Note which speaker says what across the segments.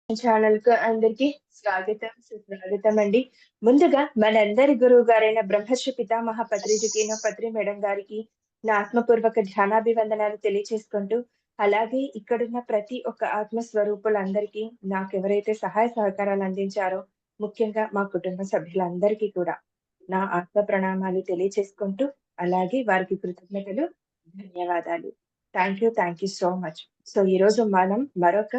Speaker 1: ఛానల్‌కు అందరికి సుస్వాగతం అండి. ముందుగా మనందరి గురువు గారైన బ్రహ్మర్షి పితామహ పత్రిజీ పత్రి మేడం గారికి నా ఆత్మపూర్వక ధ్యానాభివందనాలు తెలియచేసుకుంటూ, అలాగే ఇక్కడున్న ప్రతి ఒక్క ఆత్మ స్వరూపులందరికీ నాకెవరైతే సహాయ సహకారాలు అందించారో, ముఖ్యంగా మా కుటుంబ సభ్యులందరికీ కూడా నా ఆత్మ ప్రణామాలు తెలియచేసుకుంటూ, అలాగే వారికి కృతజ్ఞతలు, ధన్యవాదాలు. Thank you so much. So, ఈరోజు మనం మరొక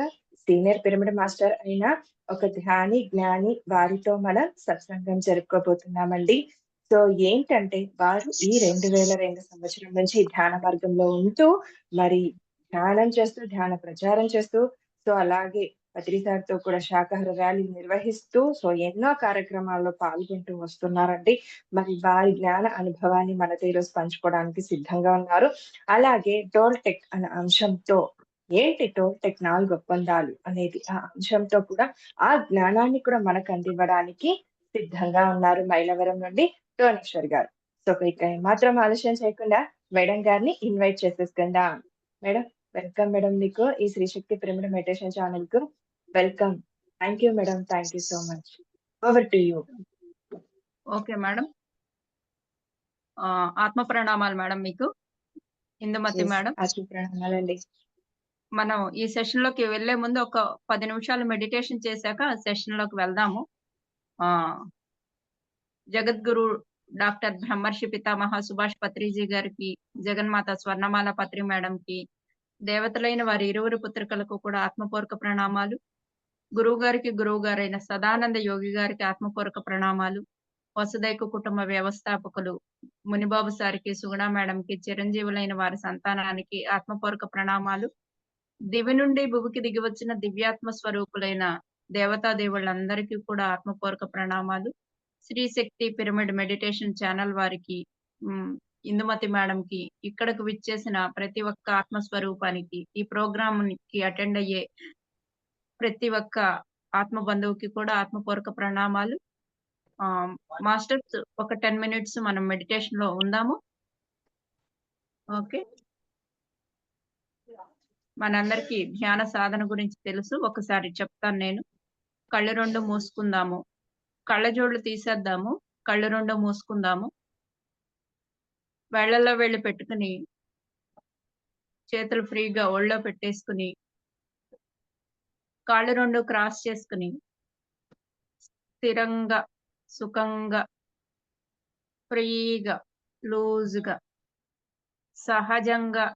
Speaker 1: సీనియర్ పిరమిడ్ మాస్టర్ అయిన ఒక జ్ఞాని వారితో మనం సత్సంగం జరుపుకోబోతున్నామండి. సో ఏంటంటే వారు ఈ 2002 సంవత్సరం నుంచి ధ్యాన మార్గంలో ఉంటూ మరి ధ్యానం చేస్తూ, ధ్యాన ప్రచారం చేస్తూ, సో అలాగే పత్రి సార్‌తో కూడా శాకాహార ర్యాలీలు నిర్వహిస్తూ, సో ఎన్నో కార్యక్రమాల్లో పాల్గొంటూ వస్తున్నారండి. మరి వారి జ్ఞాన అనుభవాన్ని మనతో ఈరోజు పంచుకోవడానికి సిద్ధంగా ఉన్నారు. అలాగే టోల్‌టెక్ అనే అంశంతో ఏంటి టోల్‌టెక్ 4 ఒప్పందాలు అనేది ఆ అంశంతో కూడా ఆ జ్ఞానాన్ని కూడా మనకు అందివ్వడానికి సిద్ధంగా ఉన్నారు మైలవరం నుండి టోనేశ్వర్ గారు. సో, ఇక ఏమాత్రం ఆలస్యం చేయకుండా మేడం గారిని ఇన్వైట్ చేసేసుకుందాం. మేడం, వెల్కమ్ మేడం మీకు ఈ శ్రీ శక్తి పిరమిడ్ మెడిటేషన్ ఛానెల్‌కు welcome. Thank you madam. Thank you so much. Over to you.
Speaker 2: Okay madam. ఆత్మ ప్రణామాలు మేడం మీకు. ఇందుమతి
Speaker 1: యెస్.
Speaker 2: మేడం.
Speaker 1: ఆత్మ ప్రణామాలండి.
Speaker 2: మనం ఈ సెషన్‌లోకి వెళ్ళే ముందు ఒక 10 నిమిషాలు మెడిటేషన్ చేశాక సెషన్‌లోకి వెళ్దాము. ఆహ్, జగద్గురు డాక్టర్ బ్రహ్మర్షి పితామహ సుభాష్ పత్రిజీ గారికి, జగన్మాత స్వర్ణమాల పత్రి మేడంకి, దేవతలైన వారి ఇరువురు పుత్రికలకు కూడా ఆత్మపూర్వక ప్రణామాలు. గురువుగారైన సదానంద యోగి గారికి ఆత్మపూర్వక ప్రణామాలు. వసుదైక కుటుంబ వ్యవస్థాపకులు మునిబాబు సార్‌కి, సుగుణ మేడంకి, చిరంజీవులైన వారి సంతానానికి ఆత్మపూర్వక ప్రణామాలు. దివి నుండి భువికి దిగివచ్చిన దివ్యాత్మ స్వరూపులైన దేవతా దేవుళ్ళందరికీ కూడా ఆత్మపూర్వక ప్రణామాలు. Shri Shakti pyramid meditation channel వారికి, ఇందుమతి మేడంకి, ఇక్కడకు విచ్చేసిన ప్రతి ఒక్క ఆత్మ స్వరూపానికి, ఈ ప్రోగ్రామ్‌కి అటెండ్ అయ్యే ప్రతి ఒక్క ఆత్మ బంధువుకి కూడా ఆత్మపూర్వక ప్రణామాలు. మాస్టర్స్ ఒక 10 మినిట్స్ మనం మెడిటేషన్‌లో ఉందాము. ఓకే. మనందరికీ ధ్యాన సాధన గురించి తెలుసు. ఒకసారి చెప్తాను నేను. కళ్ళు 2 మూసుకుందాము. కళ్ళజోళ్ళు తీసేద్దాము. కళ్ళు 2 మూసుకుందాము. వేళ్ళలో వేళ్ళు పెట్టుకొని, చేతులు ఫ్రీగా ఒళ్ళో పెట్టేసుకొని, కాళ్ళు 2 క్రాస్ చేసుకొని, స్థిరంగా, సుఖంగా, ఫ్రీగా, లూజ్‌గా, సహజంగా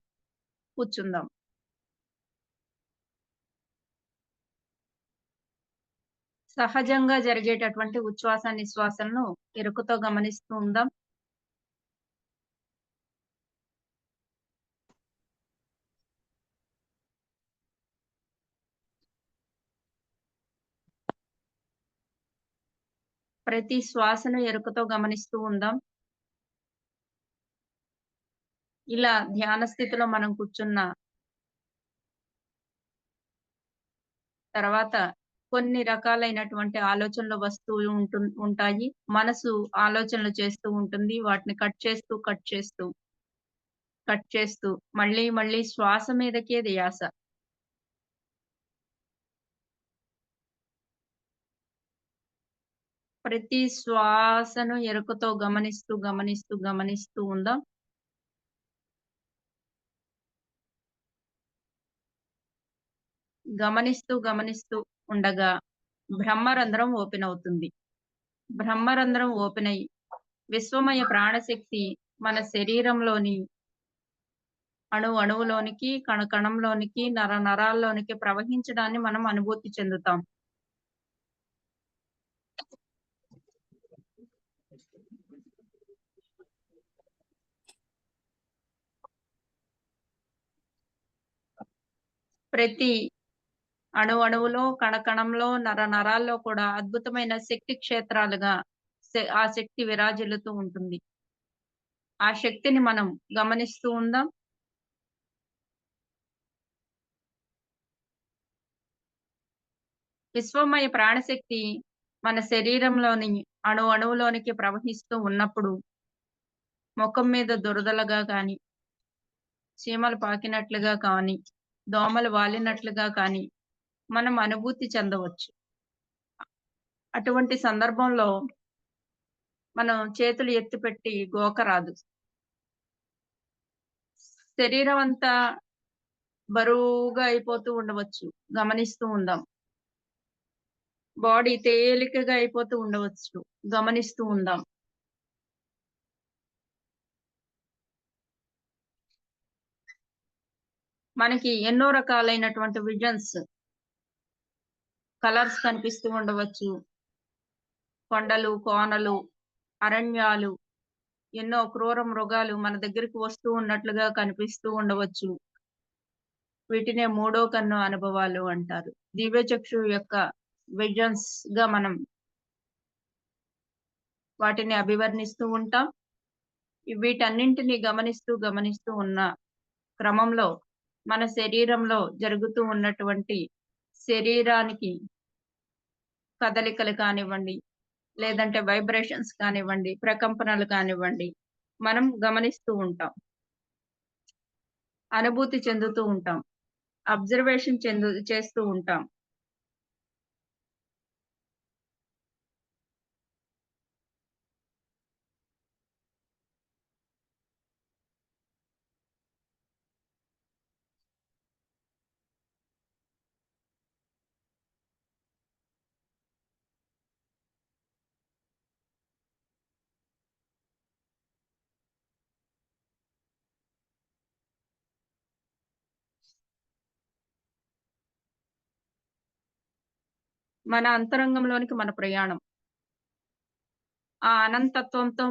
Speaker 2: కూర్చుందాం. సహజంగా జరిగేటటువంటి ఉచ్ఛ్వాస, నిశ్వాసలను ఎరుకతో గమనిస్తూ ఉందాం. ప్రతి శ్వాసను ఎరుకతో గమనిస్తూ ఉందాం. ఇలా ధ్యాన స్థితిలో మనం కూర్చున్న తర్వాత కొన్ని రకాలైనటువంటి ఆలోచనలు వస్తూ ఉంటాయి. మనసు ఆలోచనలు చేస్తూ ఉంటుంది. వాటిని కట్ చేస్తూ మళ్ళీ మళ్ళీ శ్వాస మీదకే ధ్యాస. ప్రతి శ్వాసను ఎరుకతో గమనిస్తూ ఉందాం. గమనిస్తూ ఉండగా బ్రహ్మరంధ్రం ఓపెన్ అవుతుంది. బ్రహ్మరంధ్రం ఓపెన్ అయ్యి విశ్వమయ ప్రాణశక్తి మన శరీరంలోని అణువులోనికి, కణంలోనికి, నరాల్లోనికి ప్రవహించడాన్ని మనం అనుభూతి చెందుతాం. ప్రతి అణువులో, కణంలో, నరాల్లో కూడా అద్భుతమైన శక్తి క్షేత్రాలుగా ఆ శక్తి విరాజిల్లుతూ ఉంటుంది. ఆ శక్తిని మనం గమనిస్తూ ఉందాం. విశ్వమయ ప్రాణశక్తి మన శరీరంలోని అణువులోనికి ప్రవహిస్తూ ఉన్నప్పుడు ముఖం మీద దురదలుగా గాని, చీమలు పాకినట్లుగా కానీ, దోమలు వాలినట్లుగా కానీ, మనం అనుభూతి చెందవచ్చు. అటువంటి సందర్భంలో మనం చేతులు ఎత్తిపెట్టి గోకరాదు. శరీరం అంతా బరువుగా అయిపోతూ ఉండవచ్చు. గమనిస్తూ ఉందాం. బాడీ తేలికగా అయిపోతూ ఉండవచ్చు. గమనిస్తూ ఉందాం. మనకి ఎన్నో రకాలైనటువంటి విజన్స్, కలర్స్ కనిపిస్తూ ఉండవచ్చు. కొండలు, కోనలు, అరణ్యాలు, ఎన్నో క్రూర మృగాలు మన దగ్గరికి వస్తూ ఉన్నట్లుగా కనిపిస్తూ ఉండవచ్చు. వీటినే మూడో కన్ను అనుభవాలు అంటారు. దివ్యచక్షు యొక్క విజన్స్ గా మనం వాటిని అభివర్ణిస్తూ ఉంటాం. వీటన్నింటిని గమనిస్తూ ఉన్న క్రమంలో మన శరీరంలో జరుగుతూ ఉన్నటువంటి శరీరానికి కదలికలు కానివ్వండి, లేదంటే వైబ్రేషన్స్ కానివ్వండి, ప్రకంపనలు కానివ్వండి, మనం గమనిస్తూ ఉంటాం. అనుభూతి చెందుతూ ఉంటాం. అబ్జర్వేషన్ చేస్తూ ఉంటాం. మన అంతరంగంలోనికి మన ప్రయాణం. ఆ అనంతత్వంతో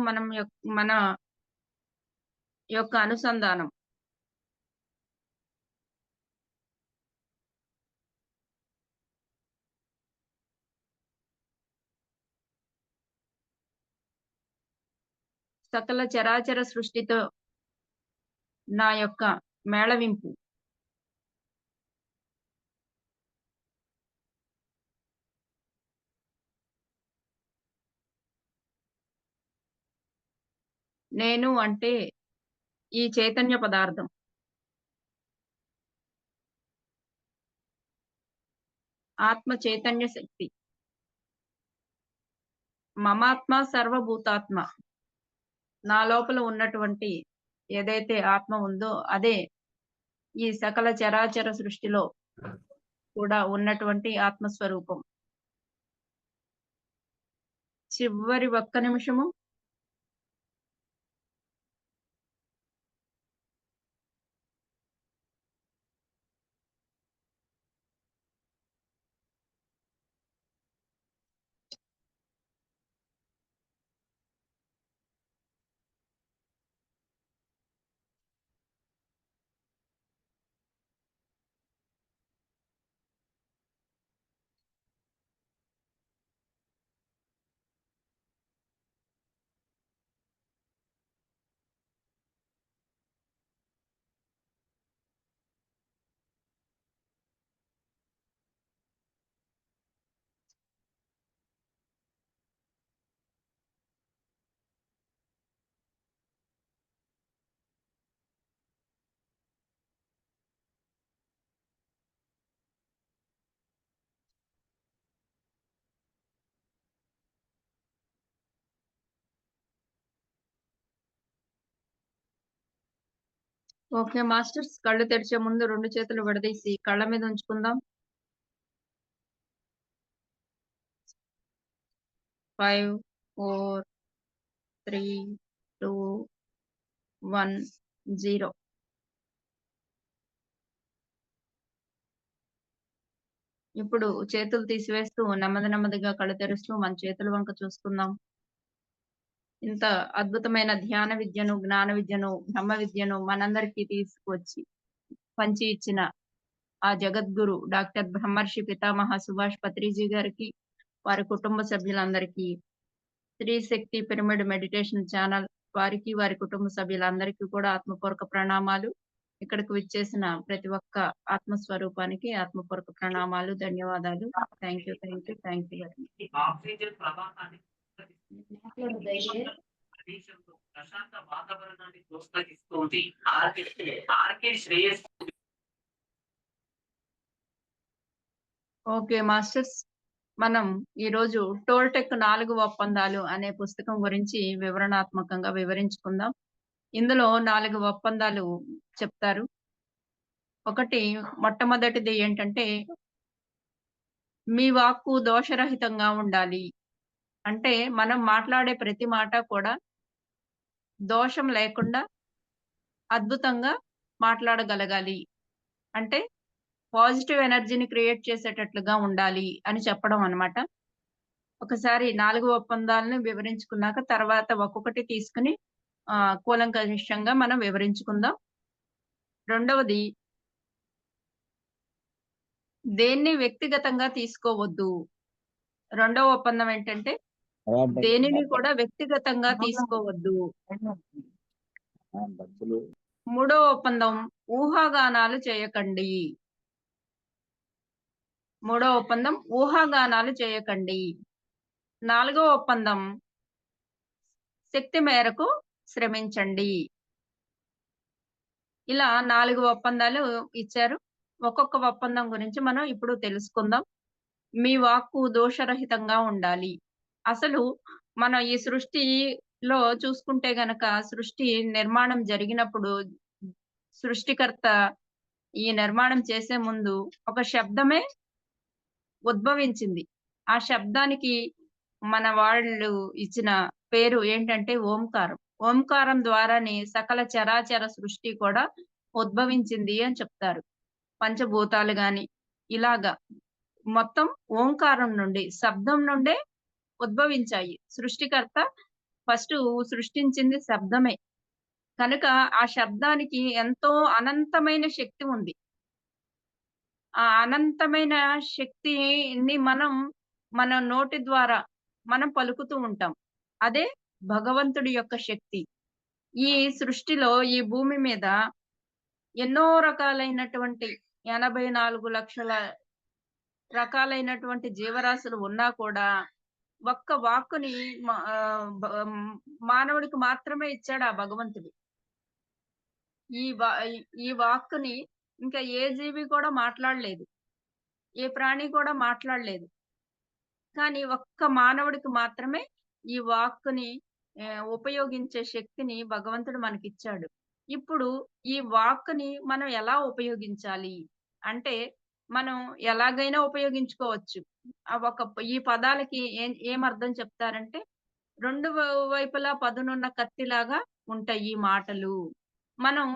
Speaker 2: మన యొక్క అనుసంధానం. సకల చరాచర సృష్టితో నా యొక్క మేళవింపు. నేను అంటే ఈ చైతన్య పదార్థం. ఆత్మ చైతన్య శక్తి. మమాత్మ సర్వభూతాత్మ. నా లోపల ఉన్నటువంటి ఏదైతే ఆత్మ ఉందో అదే ఈ సకల చరాచర సృష్టిలో కూడా ఉన్నటువంటి ఆత్మస్వరూపం. చివరి ఒక్క నిమిషము ఓకే మాస్టర్స్, కళ్ళు తెరిచే ముందు 2 చేతులు విడదీసి కళ్ళ మీద ఉంచుకుందాం. 5, 4, 3, 2, 1, 0. ఇప్పుడు చేతులు తీసివేస్తూ నెమ్మదిగా కళ్ళు తెరుస్తూ మన చేతుల వంక చూసుకుందాం. ఇంత అద్భుతమైన ధ్యాన విద్యను, జ్ఞాన విద్యను, బ్రహ్మ విద్యను మనందరికీ తీసుకొచ్చి పంచి ఇచ్చిన ఆ జగద్గురు డాక్టర్ బ్రహ్మర్షి పితామహ సుభాష్ పత్రిజీ గారికి, వారి కుటుంబ సభ్యులందరికీ, స్త్రీ శక్తి పిరమిడ్ మెడిటేషన్ ఛానల్ వారికి, వారి కుటుంబ సభ్యులందరికీ కూడా ఆత్మపూర్వక ప్రణామాలు. ఇక్కడికి విచ్చేసిన ప్రతి ఒక్క ఆత్మస్వరూపానికి ఆత్మపూర్వక ప్రణామాలు, ధన్యవాదాలు. థ్యాంక్ యూ
Speaker 3: ఆక్సిజన్ ప్రవాహాన్ని ప్రదేశంలో ప్రశాంత వాతావరణాన్ని ప్రోత్సహిస్తుంది. Orchid Shreyas
Speaker 2: okay masters. మనం ఈరోజు టోల్టెక్ 4 ఒప్పందాలు అనే పుస్తకం గురించి వివరణాత్మకంగా వివరించుకుందాం. ఇందులో 4 ఒప్పందాలు చెప్తారు. ఒకటి మొట్టమొదటిది ఏంటంటే, మీ వాక్కు దోషరహితంగా ఉండాలి. అంటే మనం మాట్లాడే ప్రతి మాట కూడా దోషం లేకుండా అద్భుతంగా మాట్లాడగలగాలి. అంటే పాజిటివ్ ఎనర్జీని క్రియేట్ చేసేటట్లుగా ఉండాలి అని చెప్పడం అన్నమాట. ఒకసారి 4 ఒప్పందాలను వివరించుకున్నాక తర్వాత ఒక్కొక్కటి తీసుకొని కూలంకషంగా మనం వివరించుకుందాం. రెండవది, దేన్ని వ్యక్తిగతంగా తీసుకోవద్దు. రెండవ ఒప్పందం ఏంటంటే, దేనిని కూడా వ్యక్తిగతంగా తీసుకోవద్దు. మూడో ఒప్పందం, ఊహాగానాలు చేయకండి. మూడో ఒప్పందం, ఊహాగానాలు చేయకండి. నాలుగో ఒప్పందం, శక్తి మేరకు శ్రమించండి. ఇలా 4 ఒప్పందాలు ఇచ్చారు. ఒక్కొక్క ఒప్పందం గురించి మనం ఇప్పుడు తెలుసుకుందాం. మీ వాక్కు దోషరహితంగా ఉండాలి. అసలు మనం ఈ సృష్టిలో చూసుకుంటే గనక సృష్టి నిర్మాణం జరిగినప్పుడు సృష్టికర్త ఈ నిర్మాణం చేసే ముందు ఒక శబ్దమే ఉద్భవించింది. ఆ శబ్దానికి మన వాళ్ళు ఇచ్చిన పేరు ఏంటంటే ఓంకారం. ఓంకారం ద్వారానే సకల చరాచర సృష్టి కూడా ఉద్భవించింది అని చెప్తారు. పంచభూతాలు గాని ఇలాగా మొత్తం ఓంకారం నుండి, శబ్దం నుండే ఉద్భవించాయి. సృష్టికర్త ఫస్టు సృష్టించింది శబ్దమే. కనుక ఆ శబ్దానికి ఎంతో అనంతమైన శక్తి ఉంది. ఆ అనంతమైన శక్తిని మన నోటి ద్వారా మనం పలుకుతూ ఉంటాం. అదే భగవంతుడి యొక్క శక్తి. ఈ సృష్టిలో ఈ భూమి మీద ఎన్నో రకాలైనటువంటి 84,00,000 రకాలైనటువంటి జీవరాశులు ఉన్నా కూడా ఒక్క వాక్కుని మానవుడికి మాత్రమే ఇచ్చాడు ఆ భగవంతుడు. ఈ వా ఈ వాక్కుని ఇంకా ఏ జీవి కూడా మాట్లాడలేదు. ఏ ప్రాణి కూడా మాట్లాడలేదు. కానీ ఒక్క మానవుడికి మాత్రమే ఈ వాక్కుని ఉపయోగించే శక్తిని భగవంతుడు మనకిచ్చాడు. ఇప్పుడు ఈ వాక్కుని మనం ఎలా ఉపయోగించాలి? అంటే మనం ఎలాగైనా ఉపయోగించుకోవచ్చు. ఈ పదాలకి ఏమర్థం చెప్తారంటే, రెండు వైపులా పదునున్న కత్తిలాగా ఉంటాయి ఈ మాటలు. మనం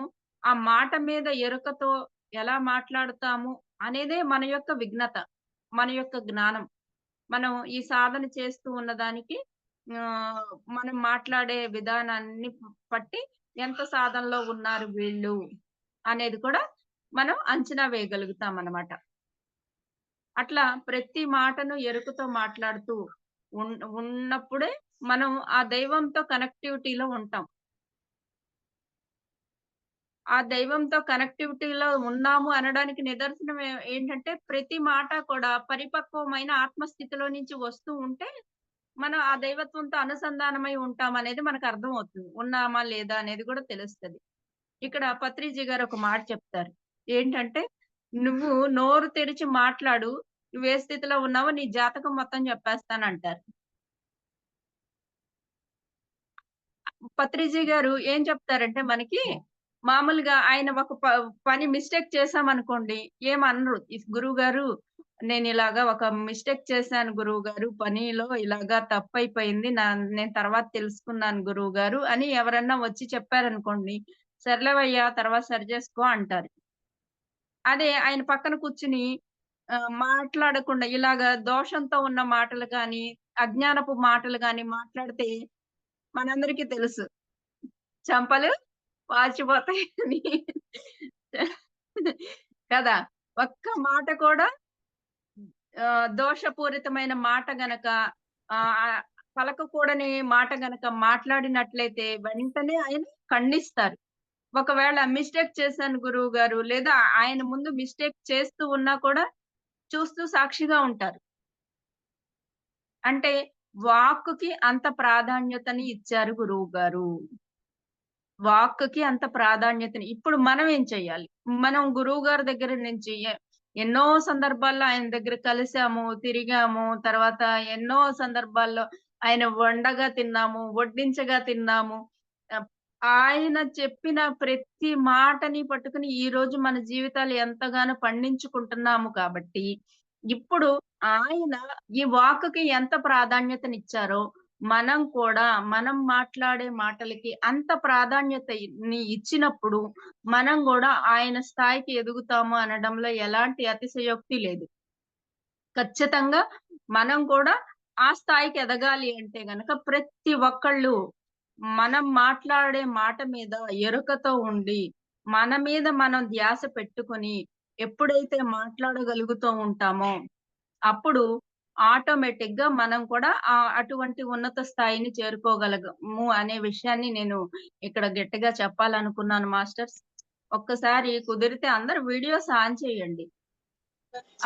Speaker 2: ఆ మాట మీద ఎరుకతో ఎలా మాట్లాడుతాము అనేదే మన యొక్క విఘ్నత, మన యొక్క జ్ఞానం. మనం ఈ సాధన చేస్తూ ఉన్నదానికి మనం మాట్లాడే విధానాన్ని బట్టి ఎంత సాధనలో ఉన్నారు వీళ్ళు అనేది కూడా మనం అంచనా వేయగలుగుతామన్నమాట. అట్లా ప్రతి మాటను ఎరుకతో మాట్లాడుతూ ఉన్నప్పుడే మనం ఆ దైవంతో కనెక్టివిటీలో ఉంటాం. ఆ దైవంతో కనెక్టివిటీలో ఉన్నాము అనడానికి నిదర్శనం ఏంటంటే, ప్రతి మాట కూడా పరిపక్వమైన ఆత్మస్థితిలో నుంచి వస్తూ ఉంటే, మనం ఆ దైవత్వంతో అనుసంధానమై ఉంటామనేది మనకర్థమవుతుంది. ఉన్నామా లేదా అనేది కూడా తెలుస్తది. ఇక్కడ పత్రిజీ గారు ఒక మాట చెప్తారు. ఏంటంటే, "నువ్వు నోరు తెరిచి మాట్లాడు. నువ్వే స్థితిలో ఉన్నావో నీ జాతకం మొత్తం చెప్పేస్తానంటారు." పత్రిజీ గారు ఏం చెప్తారంటే మనకి, మామూలుగా ఆయన ఒక పని మిస్టేక్ చేశామనుకోండి, ఏమనరు. గురువుగారు నేనిలాగా ఒక మిస్టేక్ చేశాను గురువుగారు. పనిలో ఇలాగా తప్పైపోయింది. నేను తర్వాత తెలుసుకున్నాను గురువుగారు అని ఎవరన్నా వచ్చి చెప్పారనుకోండి, సర్లేవయ్యా తర్వాత సరి చేసుకో అంటారు. అదే ఆయన పక్కన కూర్చుని మాట్లాడకుండా ఇలాగ దోషంతో ఉన్న మాటలు గాని, అజ్ఞానపు మాటలు గాని మాట్లాడితే మనందరికీ తెలుసు. చెంపలు వాచిపోతాయని. కదా! ఒక్క మాట కూడా దోషపూరితమైన మాట గనక ఆహ్, పలకకూడని మాట గనక మాట్లాడినట్లయితే వెంటనే ఆయన ఖండిస్తారు. ఒకవేళ మిస్టేక్ చేశాను గురువుగారు లేదా ఆయన ముందు మిస్టేక్ చేస్తూ ఉన్నా కూడా చూస్తూ సాక్షిగా ఉంటారు. అంటే వాక్కుకి అంత ప్రాధాన్యతని ఇచ్చారు గురువుగారు. వాక్కుకి అంత ప్రాధాన్యతని ఇప్పుడు మనం ఏం చేయాలి? మనం గురువుగారి దగ్గర నుంచి ఎన్నో సందర్భాల్లో ఆయన దగ్గర కలిసాము, తిరిగాము. తర్వాత ఎన్నో సందర్భాల్లో ఆయన వండగా తిన్నాము, వడ్డించగా తిన్నాము. ఆహ్, ఆయన చెప్పిన ప్రతి మాటని పట్టుకొని ఈరోజు మన జీవితాలు ఎంతగానో పండించుకుంటున్నాము కాబట్టి, ఇప్పుడు ఆయన ఈ వాక్‌కి ఎంత ప్రాధాన్యతనిచ్చారో, మనం కూడా మనం మాట్లాడే మాటలకి అంత ఇచ్చినప్పుడు, మనం గూడా ఆయన స్థాయికి ఎదుగుతాము అనడంలో ఎలాంటి అతిశయోక్తి లేదు. ఖచ్చితంగా మనం కూడా ఆ స్థాయికి ఎదగాలి అంటే గనక ప్రతి ఒక్కళ్ళు మనం మాట్లాడే మాట మీద ఎరుకతో ఉండి, మన మీద మనం ధ్యాస పెట్టుకొని, ఎప్పుడైతే మాట్లాడగలుగుతూ ఉంటామో, అప్పుడు ఆటోమేటిక్‌గా మనం కూడా అటువంటి ఉన్నత స్థాయిని చేరుకోగలగము అనే విషయాన్ని నేను ఇక్కడ గట్టిగా చెప్పాలనుకున్నాను మాస్టర్స్. ఒక్కసారి కుదిరితే అందరూ వీడియోస్ ఆన్ చేయండి.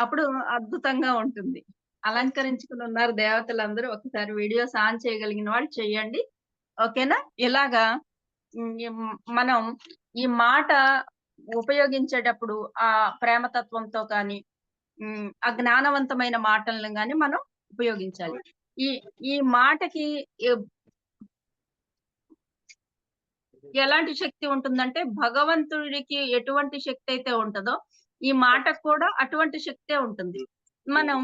Speaker 2: అప్పుడు అద్భుతంగా ఉంటుంది. అలంకరించుకొని ఉన్నారు దేవతలందరూ. ఒకసారి వీడియోస్ ఆన్ చేయగలిగిన వాళ్ళు చేయండి. ఓకేనా? ఇలాగా మనం ఈ మాట ఉపయోగించేటప్పుడు ప్రేమతత్వంతో కానీ, ఆ జ్ఞానవంతమైన మాటలను గాని మనం ఉపయోగించాలి. ఈ ఈ మాటకి ఎ ఎలాంటి శక్తి ఉంటుందంటే, భగవంతుడికి ఎటువంటి శక్తి అయితే ఉంటదో, ఈ మాటకు కూడా అటువంటి శక్తే ఉంటుంది. మనం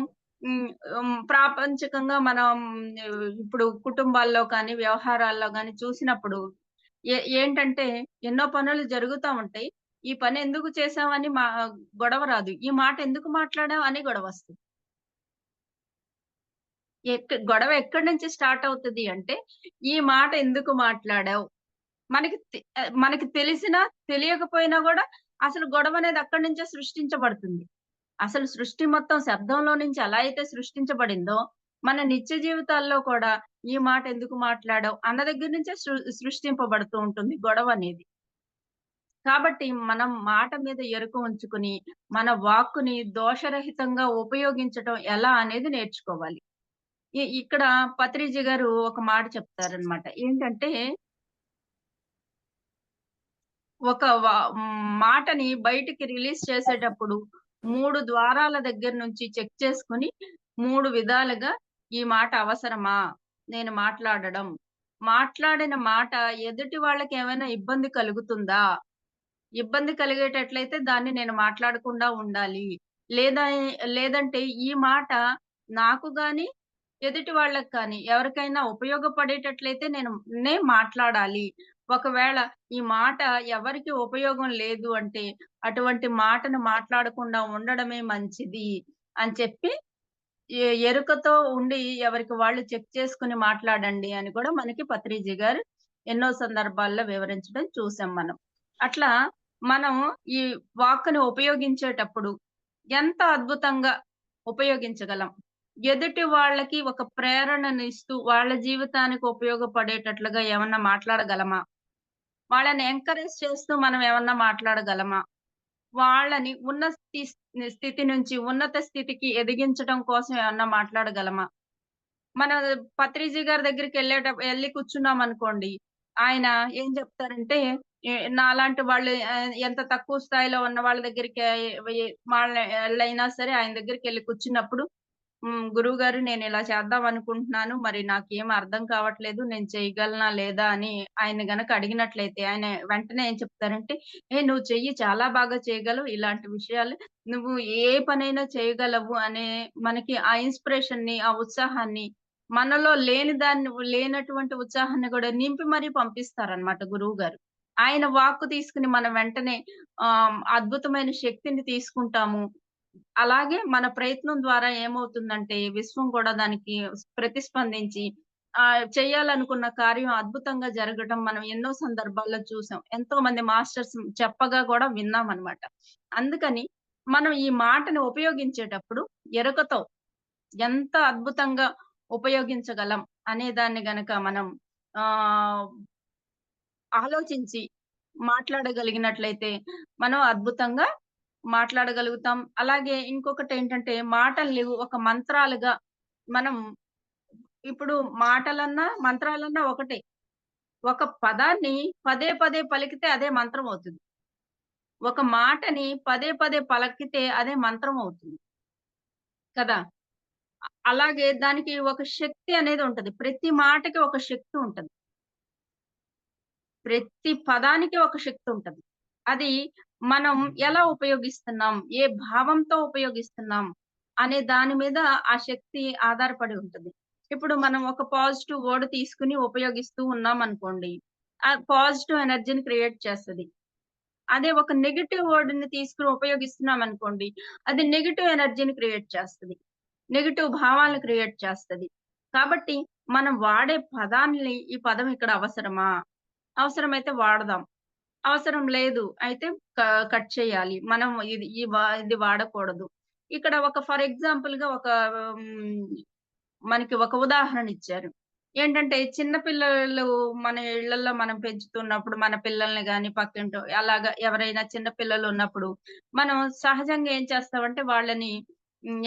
Speaker 2: ప్రాపంచికంగా మనం ఇప్పుడు కుటుంబాల్లో కానీ, వ్యవహారాల్లో గాని చూసినప్పుడు ఏంటంటే ఎన్నో పనులు జరుగుతా ఉంటాయి. ఈ పని ఎందుకు చేశామని గొడవ రాదు. ఈ మాట ఎందుకు మాట్లాడాం అని గొడవొస్తది. గొడవ ఎక్కడి నుంచి స్టార్ట్ అవుతది అంటే, ఈ మాట ఎందుకు మాట్లాడావు? మనకి తెలిసినా, తెలియకపోయినా గూడా అసలు గొడవనేది అక్కడి నుంచే సృష్టించబడుతుంది. అసలు సృష్టి మొత్తం శబ్దంలో నుంచి ఎలా అయితే సృష్టించబడిందో, మన నిత్య జీవితాల్లో కూడా ఈ మాట ఎందుకు మాట్లాడావు అన్న దగ్గర నుంచే సృష్టింపబడుతూ ఉంటుంది గొడవనేది. కాబట్టి మనం మాట మీద ఎరుక ఉంచుకొని, మన వాక్కుని దోషరహితంగా ఉపయోగించటం ఎలా అనేది నేర్చుకోవాలి. ఇక్కడ పత్రిజీ గారు ఒక మాట చెప్తారనమాట. ఏంటంటే ఒక మాటని బయటికి రిలీజ్ చేసేటప్పుడు 3 ద్వారాల దగ్గర నుంచి చెక్ చేసుకొని 3 విధాలుగా ఈ మాట అవసరమా? నేను మాట్లాడడం. మాట్లాడిన మాట ఎదుటి వాళ్ళకి ఏమైనా ఇబ్బంది కలుగుతుందా? ఇబ్బంది కలిగేటట్లయితే దాన్ని నేను మాట్లాడకుండా ఉండాలి. లేదా లేదంటే ఈ మాట నాకు గాని, ఎదుటి వాళ్ళకి కానీ ఎవరికైనా ఉపయోగపడేటట్లయితే మాట్లాడాలి. ఒకవేళ ఈ మాట ఎవరికీ ఉపయోగం లేదు అంటే, అటువంటి మాటను మాట్లాడకుండా ఉండడమే మంచిది అని చెప్పి ఎరుకతో ఉండి ఎవరికి వాళ్ళు చెక్ చేసుకొని మాట్లాడండి అని కూడా మనకి పత్రిజీ గారు ఎన్నో సందర్భాల్లో వివరించడం చూసాం మనం. అట్లా మనం ఈ వాక్కుని ఉపయోగించేటప్పుడు ఎంత అద్భుతంగా ఉపయోగించగలం. ఎదుటి వాళ్ళకి ఒక ప్రేరణనిస్తూ వాళ్ళ జీవితానికి ఉపయోగపడేటట్లుగా ఏమన్నా మాట్లాడగలమా? వాళ్ళని ఎంకరేజ్ చేస్తూ మనం ఏమన్నా మాట్లాడగలమా? వాళ్ళని స్థితి నుంచి ఉన్నత స్థితికి ఎదిగించడం కోసం ఏమన్నా మాట్లాడగలమా? మన పత్రిజీ గారి ఎళ్లి కూర్చున్నామనుకోండి. ఆయన ఏం చెప్తారంటే, నాలాంటి వాళ్ళు ఎంత తక్కువ స్థాయిలో ఉన్న వాళ్ళ దగ్గరికి వాళ్ళైనా సరే ఆయన దగ్గరికెళ్లి కూర్చున్నప్పుడు, గురువుగారు నేనిలా చేద్దాం అనుకుంటున్నాను. మరి నాకేం అర్థం కావట్లేదు. నేను చేయగలనా లేదా అని ఆయన గనక అడిగినట్లయితే ఆయన వెంటనే ఏం చెప్తారంటే, నువ్వు చెయ్యి చాలా బాగా చేయగలవు. ఇలాంటి విషయాలు నువ్వు ఏ పనైనా చేయగలవు అనే మనకి ఆ ఇన్‌స్పిరేషన్‌ని, ఆ ఉత్సాహాన్ని మనలో లేనటువంటి ఉత్సాహాన్ని గూడా నింపి మరీ పంపిస్తారనమాట గురువుగారు. ఆయన వాక్కు తీసుకొని మనం వెంటనే అద్భుతమైన శక్తిని తీసుకుంటాము. అలాగే మన ప్రయత్నం ద్వారా ఏమవుతుందంటే విశ్వం కూడా దానికి ప్రతిస్పందించి చేయాలనుకున్న కార్యం అద్భుతంగా జరగడం మనం ఎన్నో సందర్భాల్లో చూసాం. ఎంతోమంది మాస్టర్స్ చెప్పగా గూడా విన్నామనమాట. అందుకని మనం ఈ మాటని ఉపయోగించేటప్పుడు ఎరుకతో ఎంత అద్భుతంగా ఉపయోగించగలం అనే దాన్ని గనక మనం ఆహ్, ఆలోచించి మాట్లాడగలిగినట్లయితే మనం అద్భుతంగా మాట్లాడగలుగుతాం. అలాగే ఇంకొకటేంటంటే మాటల్ని ఒక మంత్రాలుగా మనం ఇప్పుడు మంత్రాలన్నా ఒకటే. ఒక పదాన్ని పదే పదే పలికితే అదే మంత్రం అవుతుంది. ఒక మాటని పదే పదే పలికితే అదే మంత్రం అవుతుంది కదా! అలాగే దానికి ఒక శక్తి అనేది ఉంటది. ప్రతి మాటకి ఒక శక్తి ఉంటది. ప్రతి పదానికి ఒక శక్తి ఉంటది. అది మనం ఎలా ఉపయోగిస్తున్నాం? ఏ భావంతో ఉపయోగిస్తున్నాం? అనే దాని మీద ఆ శక్తి ఆధారపడి ఉంటది. ఇప్పుడు మనం ఒక పాజిటివ్ వర్డ్ తీసుకొని ఉపయోగిస్తూ ఉన్నామనుకోండి. ఆ పాజిటివ్ ఎనర్జీని క్రియేట్ చేస్తది. అదే ఒక నెగెటివ్ వర్డ్‌ని తీసుకొని ఉపయోగిస్తున్నామనుకోండి. అది నెగెటివ్ ఎనర్జీని క్రియేట్ చేస్తది. నెగెటివ్ భావాలను క్రియేట్ చేస్తది. కాబట్టి మనం వాడే పదాన్ని ఈ పదం ఇక్కడ అవసరమా? అవసరమైతే వాడదాం. అవసరం లేదు అయితే క కట్ చేయాలి. మనం ఇది వాడకూడదు. ఇక్కడ ఒక ఫర్ ఎగ్జాంపుల్‌గా ఒక హ్మ్, మనకి ఒక ఉదాహరణ ఇచ్చారు. ఏంటంటే చిన్న పిల్లలు మన ఇళ్ళల్లో మనం పెంచుతున్నప్పుడు మన పిల్లల్ని గాని పక్కింటో అలాగా ఎవరైనా చిన్న పిల్లలున్నప్పుడు మనం సహజంగా ఏం చేస్తామంటే వాళ్ళని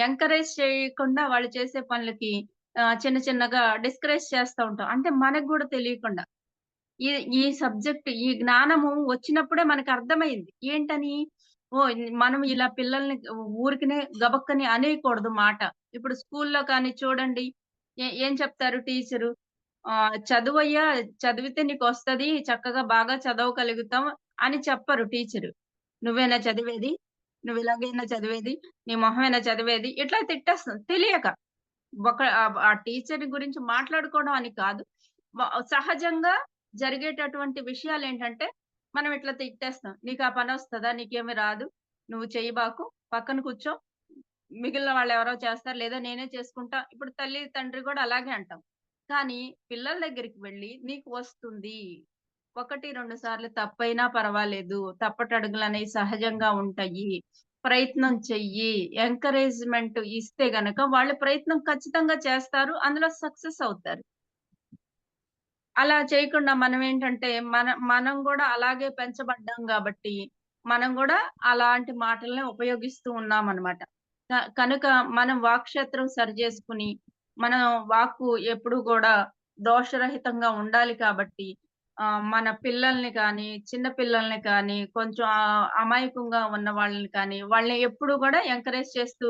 Speaker 2: ఎంకరేజ్ చేయకుండా వాళ్ళు చేసే పనులకి చిన్న చిన్నగా డిస్కరేజ్ చేస్తా ఉంటాం. అంటే మనకు గూడా తెలియకుండా. ఈ ఈ సబ్జెక్ట్ ఈ జ్ఞానము వచ్చినప్పుడే మనకర్థమైంది. ఏంటని? ఓహ్! మనం ఇలా పిల్లల్ని ఊరికనే గబక్కని అనేయకూడదు మాట. ఇప్పుడు స్కూల్‌లో కానీ చూడండి. ఏం చెప్తారు టీచరు? చదువయ్యా చదివితే నీకొస్తది. చక్కగా బాగా చదవగలుగుతాం అని చెప్పరు టీచరు. నువ్వేనా చదివేది? నువ్విలాగేనా చదివేది? నీ మొహమేనా చదివేది? ఇట్లా తిట్టేస్తాం తెలియక. ఆ టీచర్ గురించి మాట్లాడుకోవడం అని కాదు. వ సహజంగా జరిగేటటువంటి విషయాలేంటంటే, మనం ఇట్లా తిట్టేస్తాం. "నీకా పనొస్తదా? నీకేమి రాదు. నువ్వు చెయ్యబాకు. పక్కన కూర్చో. మిగిలిన వాళ్ళెవరో చేస్తారు. లేదా నేనే చేసుకుంటా." ఇప్పుడు తల్లి, తండ్రి గూడా అలాగే అంటాం. కానీ పిల్లల దగ్గరికి వెళ్లి "నీకు వస్తుంది. 1, 2 సార్లు తప్పైనా పర్వాలేదు. తప్పటడుగులనేవి సహజంగా ఉంటాయి. ప్రయత్నం చెయ్యి." ఎంకరేజ్‌మెంట్ ఇస్తే గనక వాళ్ళు ప్రయత్నం ఖచ్చితంగా చేస్తారు. అందులో సక్సెస్ అవుతారు. అలా చేయకుండా మనమేంటంటే, మనం గూడా అలాగే పెంచబడ్డాం గాబట్టి, మనం గూడా అలాంటి మాటలనే ఉపయోగిస్తూ ఉన్నామనమాట. కనుక మనం వాక్‌క్షేత్రం సరిజేసుకొని, మన వాక్కు ఎప్పుడూ గూడా దోషరహితంగా ఉండాలి కాబట్టి, మన పిల్లల్ని కానీ, చిన్న పిల్లల్ని కానీ, కొంచెం అమాయకంగా ఉన్న వాళ్ళని కానీ, వాళ్ళని ఎప్పుడూ గూడా ఎంకరేజ్ చేస్తూ,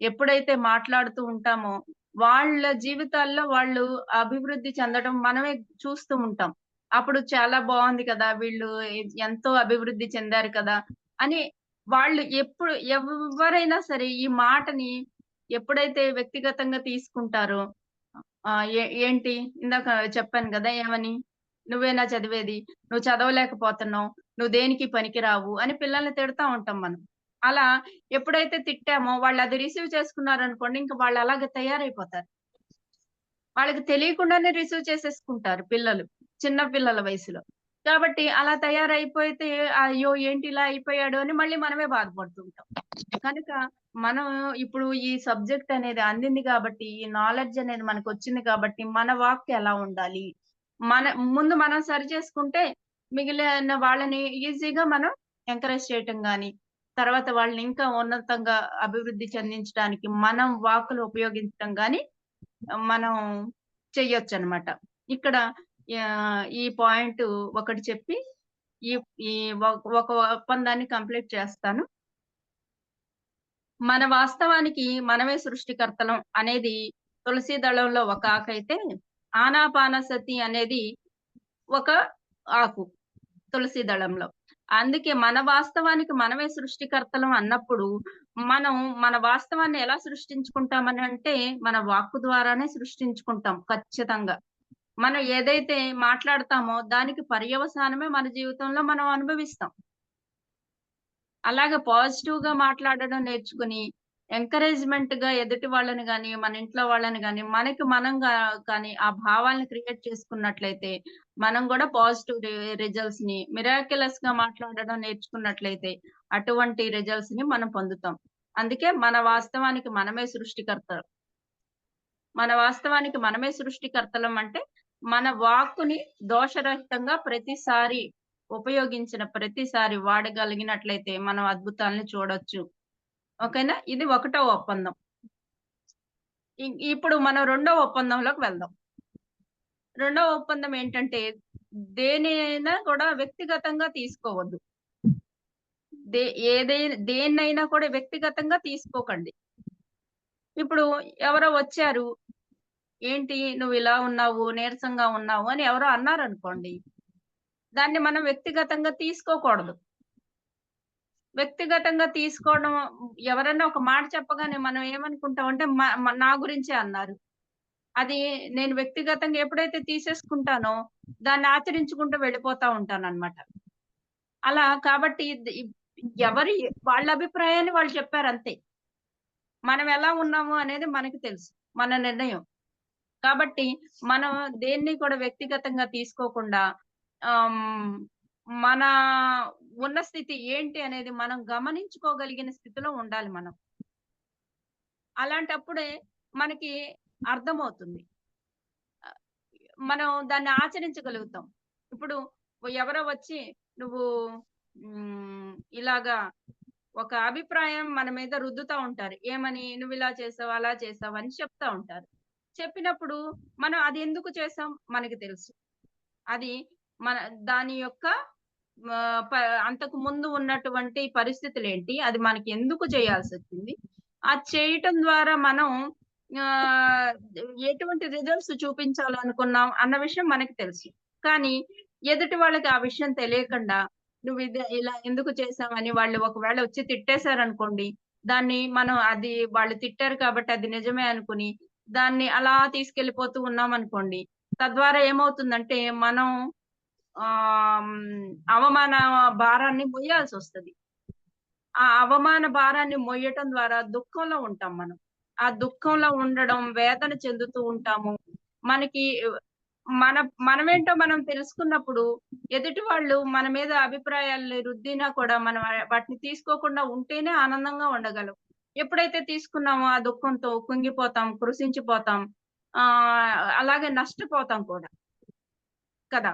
Speaker 2: ఎప్పుడైతే మాట్లాడుతూ ఉంటామో వాళ్ళ జీవితాల్లో వాళ్ళు అభివృద్ధి చెందడం మనమే చూస్తూ ఉంటాం. అప్పుడు చాలా బావుంది కదా! వీళ్ళు ఎంతో అభివృద్ధి చెందారు కదా! అని వాళ్ళు ఎవ్వరైనా సరే ఈ మాటని ఎప్పుడైతే వ్యక్తిగతంగా తీసుకుంటారో ఏంటి ఇందాక చెప్పాను గదా! ఏమని? "నువ్వేనా చదివేది? నువ్వు చదవలేకపోతున్నావు. నువ్వు దేనికి పనికిరావు" అని పిల్లల్ని తిడతా ఉంటాం మనం. అలా ఎప్పుడైతే తిట్టామో వాళ్ళది రిసీవ్ చేసుకున్నారనుకోండి, ఇంక వాళ్ళు అలాగే తయారైపోతారు. వాళ్ళకి తెలియకుండానే రిసీవ్ చేసేసుకుంటారు పిల్లలు. చిన్న పిల్లల వయసులో. కాబట్టి అలా తయారైపోతే అయ్యో! ఏంటి ఇలా అయిపోయాడు అని మళ్ళీ మనమే బాధపడుతుంటాం. కనుక మనం ఇప్పుడు ఈ సబ్జెక్ట్ అనేది అందింది కాబట్టి, ఈ నాలెడ్జ్ అనేది మనకొచ్చింది కాబట్టి, మన వాక్ ఎలా ఉండాలి? మన ముందు మనం సరి చేసుకుంటే, మిగిలిన వాళ్ళని ఈజీగా మనం ఎంకరేజ్ చేయటం గాని, తర్వాత వాళ్ళని ఇంకా ఉన్నతంగా అభివృద్ధి చెందించడానికి మనం వాక్కులు ఉపయోగించటం గాని, మనం చెయ్యొచ్చనమాట. ఇక్కడ ఈ పాయింట్ ఒకటి చెప్పి, ఈ ఈ ఒక ఒప్పందాన్ని కంప్లీట్ చేస్తాను. మన వాస్తవానికి మనమే సృష్టికర్తలం అనేది తులసీ దళంలో ఒక ఆకైతే, ఆనాపానసతి అనేది ఒక ఆకు తులసీ దళంలో. అందుకే మన వాస్తవానికి మనమే సృష్టికర్తలం అన్నప్పుడు, మనం మన వాస్తవాన్ని ఎలా సృష్టించుకుంటామనంటే, మన వాక్కు ద్వారానే సృష్టించుకుంటాం ఖచ్చితంగా. మనం ఏదైతే మాట్లాడతామో దానికి పర్యవసానమే మన జీవితంలో మనం అనుభవిస్తాం. అలాగే పాజిటివ్‌గా మాట్లాడడం నేర్చుకుని, ఎంకరేజ్‌మెంట్‌గా ఎదుటి వాళ్ళని గాని, మన ఇంట్లో వాళ్ళని గాని, మనకి మనంగా కానీ ఆ భావాలను క్రియేట్ చేసుకున్నట్లయితే, మనం గూడా పాజిటివ్ రిజల్ట్స్‌ని మిరాకిలస్‌గా మాట్లాడడం నేర్చుకున్నట్లయితే, అటువంటి రిజల్ట్స్‌ని మనం పొందుతాం. అందుకే మన వాస్తవానికి మనమే సృష్టికర్త. మన వాస్తవానికి మనమే సృష్టికర్తలం అంటే, మన వాక్కుని దోషరహితంగా ప్రతిసారి ఉపయోగించిన ప్రతిసారి వాడగలిగినట్లయితే మనం అద్భుతాల్ని చూడొచ్చు. ఓకేనా? ఇది ఒకటో ఒప్పందం. ఇప్పుడు మనం రెండో ఒప్పందంలోకి వెళ్దాం. రెండో ఒప్పందం ఏంటంటే, దేనినైనా కూడా వ్యక్తిగతంగా తీసుకోవద్దు. దే దేన్నైనా కూడా వ్యక్తిగతంగా తీసుకోకండి. ఇప్పుడు ఎవరో వచ్చారు, "ఏంటి నువ్విలా ఉన్నావు, నీరసంగా ఉన్నావు" అని ఎవరో అన్నారనుకోండి. దాన్ని మనం వ్యక్తిగతంగా తీసుకోకూడదు. వ్యక్తిగతంగా తీసుకోవడం ఎవరన్నా ఒక మాట చెప్పగానే మనం ఏమనుకుంటామంటే మ మ నా గురించే అన్నారు. అది నేను వ్యక్తిగతంగా ఎప్పుడైతే తీసేసుకుంటానో దాన్ని ఆచరించుకుంటూ వెళ్ళిపోతా ఉంటానన్నమాట. అలా కాబట్టి ఎవరి వాళ్ళ అభిప్రాయాన్ని వాళ్ళు చెప్పారంతే. మనం ఎలా ఉన్నాము అనేది మనకి తెలుసు. మన నిర్ణయం. కాబట్టి మనం దేన్ని కూడా వ్యక్తిగతంగా తీసుకోకుండా ఆహ్, మన ఉన్న స్థితి ఏంటి అనేది మనం గమనించుకోగలిగిన స్థితిలో ఉండాలి మనం. అలాంటప్పుడే మనకి అర్థమవుతుంది. ఆహ్, మనం దాన్ని ఆచరించగలుగుతాం. ఇప్పుడు ఎవరో వచ్చి నువ్వు ఇలాగా ఒక అభిప్రాయం మన మీద రుద్దుతా ఉంటారు. ఏమని? "నువ్విలా చేసావు, అలా చేసావు" అని చెప్తా ఉంటారు. చెప్పినప్పుడు మనం అది ఎందుకు చేసాం మనకి తెలుసు. అది మన దాని యొక్క ఆహ్, ప అంతకు ముందు ఉన్నటువంటి పరిస్థితులేంటి? అది మనకి ఎందుకు చేయాల్సొచ్చింది? అది చేయటం ద్వారా మనం ఆహ్, ఎటువంటి రిజల్ట్స్ చూపించాలనుకున్నాం అన్న విషయం మనకి తెలుసు. కానీ ఎదుటి వాళ్ళకి ఆ విషయం తెలియకుండా ఇలా ఎందుకు చేశావని వాళ్ళు ఒకవేళ వచ్చి తిట్టేసారనుకోండి. దాన్ని మనం అది వాళ్ళు తిట్టారు కాబట్టి అది నిజమే అనుకుని, దాన్ని అలా తీసుకెళ్ళిపోతూ ఉన్నామనుకోండి. తద్వారా ఏమవుతుందంటే మనం అవమాన భారాన్ని మొయ్యాల్సొస్తది. ఆ అవమాన భారాన్ని మొయ్యటం ద్వారా దుఃఖంలో ఉంటాం మనం. ఆ దుఃఖంలో ఉండడం, వేదన చెందుతూ ఉంటాము. మనకి మన మనమేంటో మనం తెలుసుకున్నప్పుడు, ఎదుటి వాళ్ళు మన మీద అభిప్రాయాల్ని రుద్దినా కూడా మనం వాటిని తీసుకోకుండా ఉంటేనే ఆనందంగా ఉండగలం. ఎప్పుడైతే తీసుకున్నామో ఆ దుఃఖంతో కుంగిపోతాం, కృషించిపోతాం. అలాగే నష్టపోతాం కూడా కదా!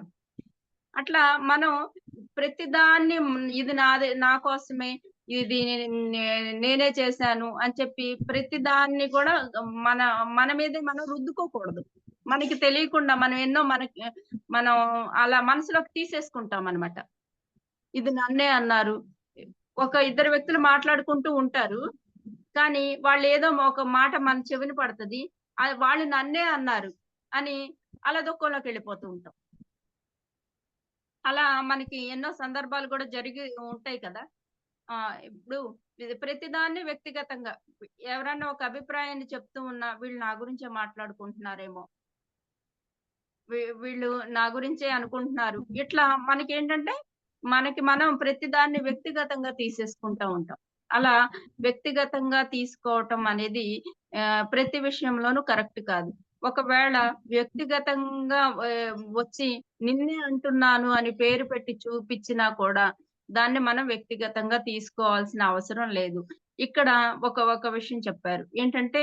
Speaker 2: అట్లా మనం ప్రతిదాన్ని ఇది నాదే, నా కోసమే, ఇది నేనే చేశాను అని చెప్పి ప్రతిదాన్ని కూడా మన మన మీదే మనం రుద్దుకోకూడదు. మనకి తెలియకుండా మనం ఎన్నో మనం అలా మనసులోకి తీసేసుకుంటామనమాట. ఇది నన్నే అన్నారు. ఒక ఇద్దరు వ్యక్తులు మాట్లాడుకుంటూ ఉంటారు. కానీ వాళ్ళేదో ఒక మాట మన చెవిన పడతది. వాళ్ళు నన్నే అన్నారు అని అలా దుఃఖంలోకెళ్ళిపోతూ ఉంటాం. అలా మనకి ఎన్నో సందర్భాలు కూడా జరిగి ఉంటాయి కదా! ఇప్పుడు ఇది ప్రతిదాన్ని వ్యక్తిగతంగా ఎవరన్నా ఒక అభిప్రాయాన్ని చెప్తూ ఉన్నా, వీళ్ళు నా గురించే మాట్లాడుకుంటున్నారేమో, వీళ్ళు నా గురించే అనుకుంటున్నారు. ఇట్లా మనకేంటంటే, మనకి మనం ప్రతిదాన్ని వ్యక్తిగతంగా తీసేసుకుంటా ఉంటాం. అలా వ్యక్తిగతంగా తీసుకోవటం అనేది ప్రతి విషయంలోనూ కరెక్ట్ కాదు. ఒకవేళ వ్యక్తిగతంగా వచ్చి నిన్నే అంటున్నాను అని పేరు పెట్టి చూపిచ్చినా కూడా, దాన్ని మనం వ్యక్తిగతంగా తీసుకోవాల్సిన అవసరం లేదు. ఇక్కడ ఒక విషయం చెప్పారు. ఏంటంటే,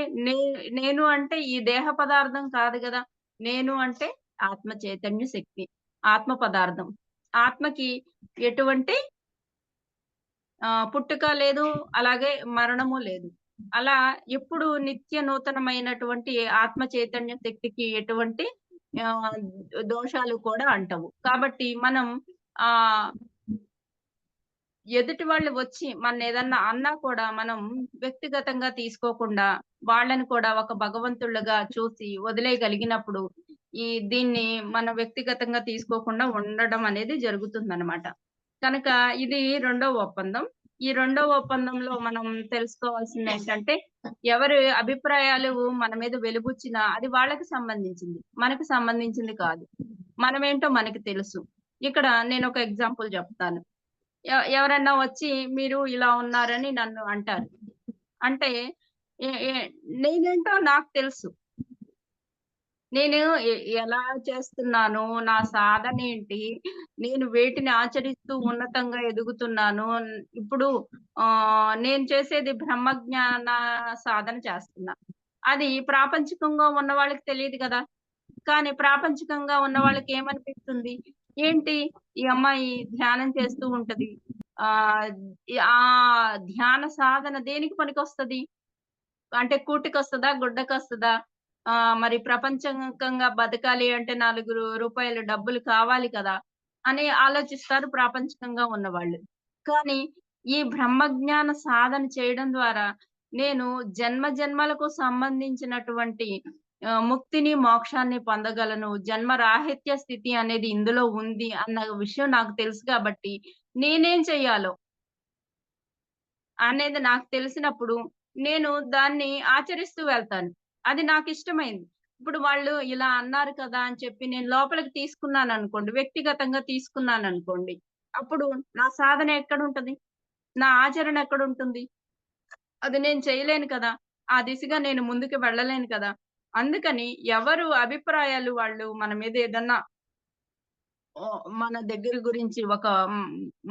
Speaker 2: నేను అంటే ఈ దేహ పదార్థం కాదు గదా! నేను అంటే ఆత్మ చైతన్య శక్తి. ఆత్మ పదార్థం. ఆత్మకి ఎటువంటి పుట్టుక లేదు. అలాగే మరణము లేదు. అలా ఎప్పుడు నిత్య నూతనమైనటువంటి ఆత్మ చైతన్య శక్తికి ఎటువంటి ఆహ్, దోషాలు కూడా అంటవు. కాబట్టి మనం ఆహ్, ఎదుటి వాళ్ళు వచ్చి మననేదన్నా అన్నా కూడా మనం వ్యక్తిగతంగా తీసుకోకుండా, వాళ్ళని కూడా ఒక భగవంతుళ్ళుగా చూసి వదిలేయగలిగినప్పుడు, దీన్ని మనం వ్యక్తిగతంగా తీసుకోకుండా ఉండడం అనేది జరుగుతుందనమాట. కనుక ఇది రెండో ఒప్పందం. ఈ రెండో ఒప్పందంలో మనం తెలుసుకోవాల్సిందేంటంటే, ఎవరి అభిప్రాయాలు మన మీద వెలిబుచ్చినా అది వాళ్ళకి సంబంధించింది. మనకి సంబంధించింది కాదు. మనమేంటో మనకి తెలుసు. ఇక్కడ నేనొక ఎగ్జాంపుల్ చెప్తాను. ఎవరన్నా వచ్చి మీరు ఇలా ఉన్నారని నన్ను అంటారు. అంటే ఎ ఎ నేనేంటో నాకు తెలుసు. నేను ఎలా చేస్తున్నాను? నా సాధనేంటి? నేను వేటిని ఆచరిస్తూ ఉన్నతంగా ఎదుగుతున్నాను. ఇప్పుడు నేను చేసేది బ్రహ్మజ్ఞాన సాధన చేస్తున్నా. అది ప్రాపంచికంగా ఉన్న వాళ్ళకి తెలీదు గదా! కానీ ప్రాపంచికంగా ఉన్న వాళ్ళకి ఏమనిపిస్తుంది? ఏంటి ఈ అమ్మాయి ధ్యానం చేస్తూ ఉంటది. ఆహ్, ఆ ధ్యాన సాధన దేనికి పనికొస్తది? అంటే కూటికొస్తదా? గుడ్డకొస్తదా? మరి ప్రపంచకంగా బతకాలి అంటే రూపాయలు డబ్బులు కావాలి కదా! అని ఆలోచిస్తారు ప్రాపంచికంగా ఉన్నవాళ్ళు. కానీ ఈ బ్రహ్మజ్ఞాన సాధన చేయడం ద్వారా నేను జన్మ జన్మలకు సంబంధించినటువంటి ముక్తిని, మోక్షాన్ని పొందగలను. జన్మ రాహిత్య స్థితి అనేది ఇందులో ఉంది అన్న విషయం నాకు తెలుసు కాబట్టి, నేనేం చెయ్యాలో అనేది నాకు తెలిసినప్పుడు నేను దాన్ని ఆచరిస్తూ వెళ్తాను. అది నాకిష్టమైంది. ఇప్పుడు వాళ్ళు ఇలా అన్నారు కదా అని చెప్పి నేను లోపలికి తీసుకున్నాననుకోండి, వ్యక్తిగతంగా తీసుకున్నాననుకోండి, అప్పుడు నా సాధన ఎక్కడుంటది? నా ఆచరణ ఎక్కడుంటుంది? అది నేను చేయలేను కదా! ఆ దిశగా నేను ముందుకు వెళ్ళలేను కదా! అందుకని ఎవరు అభిప్రాయాలు వాళ్ళు మన మీద ఏదన్నా మన దగ్గర గురించి ఒక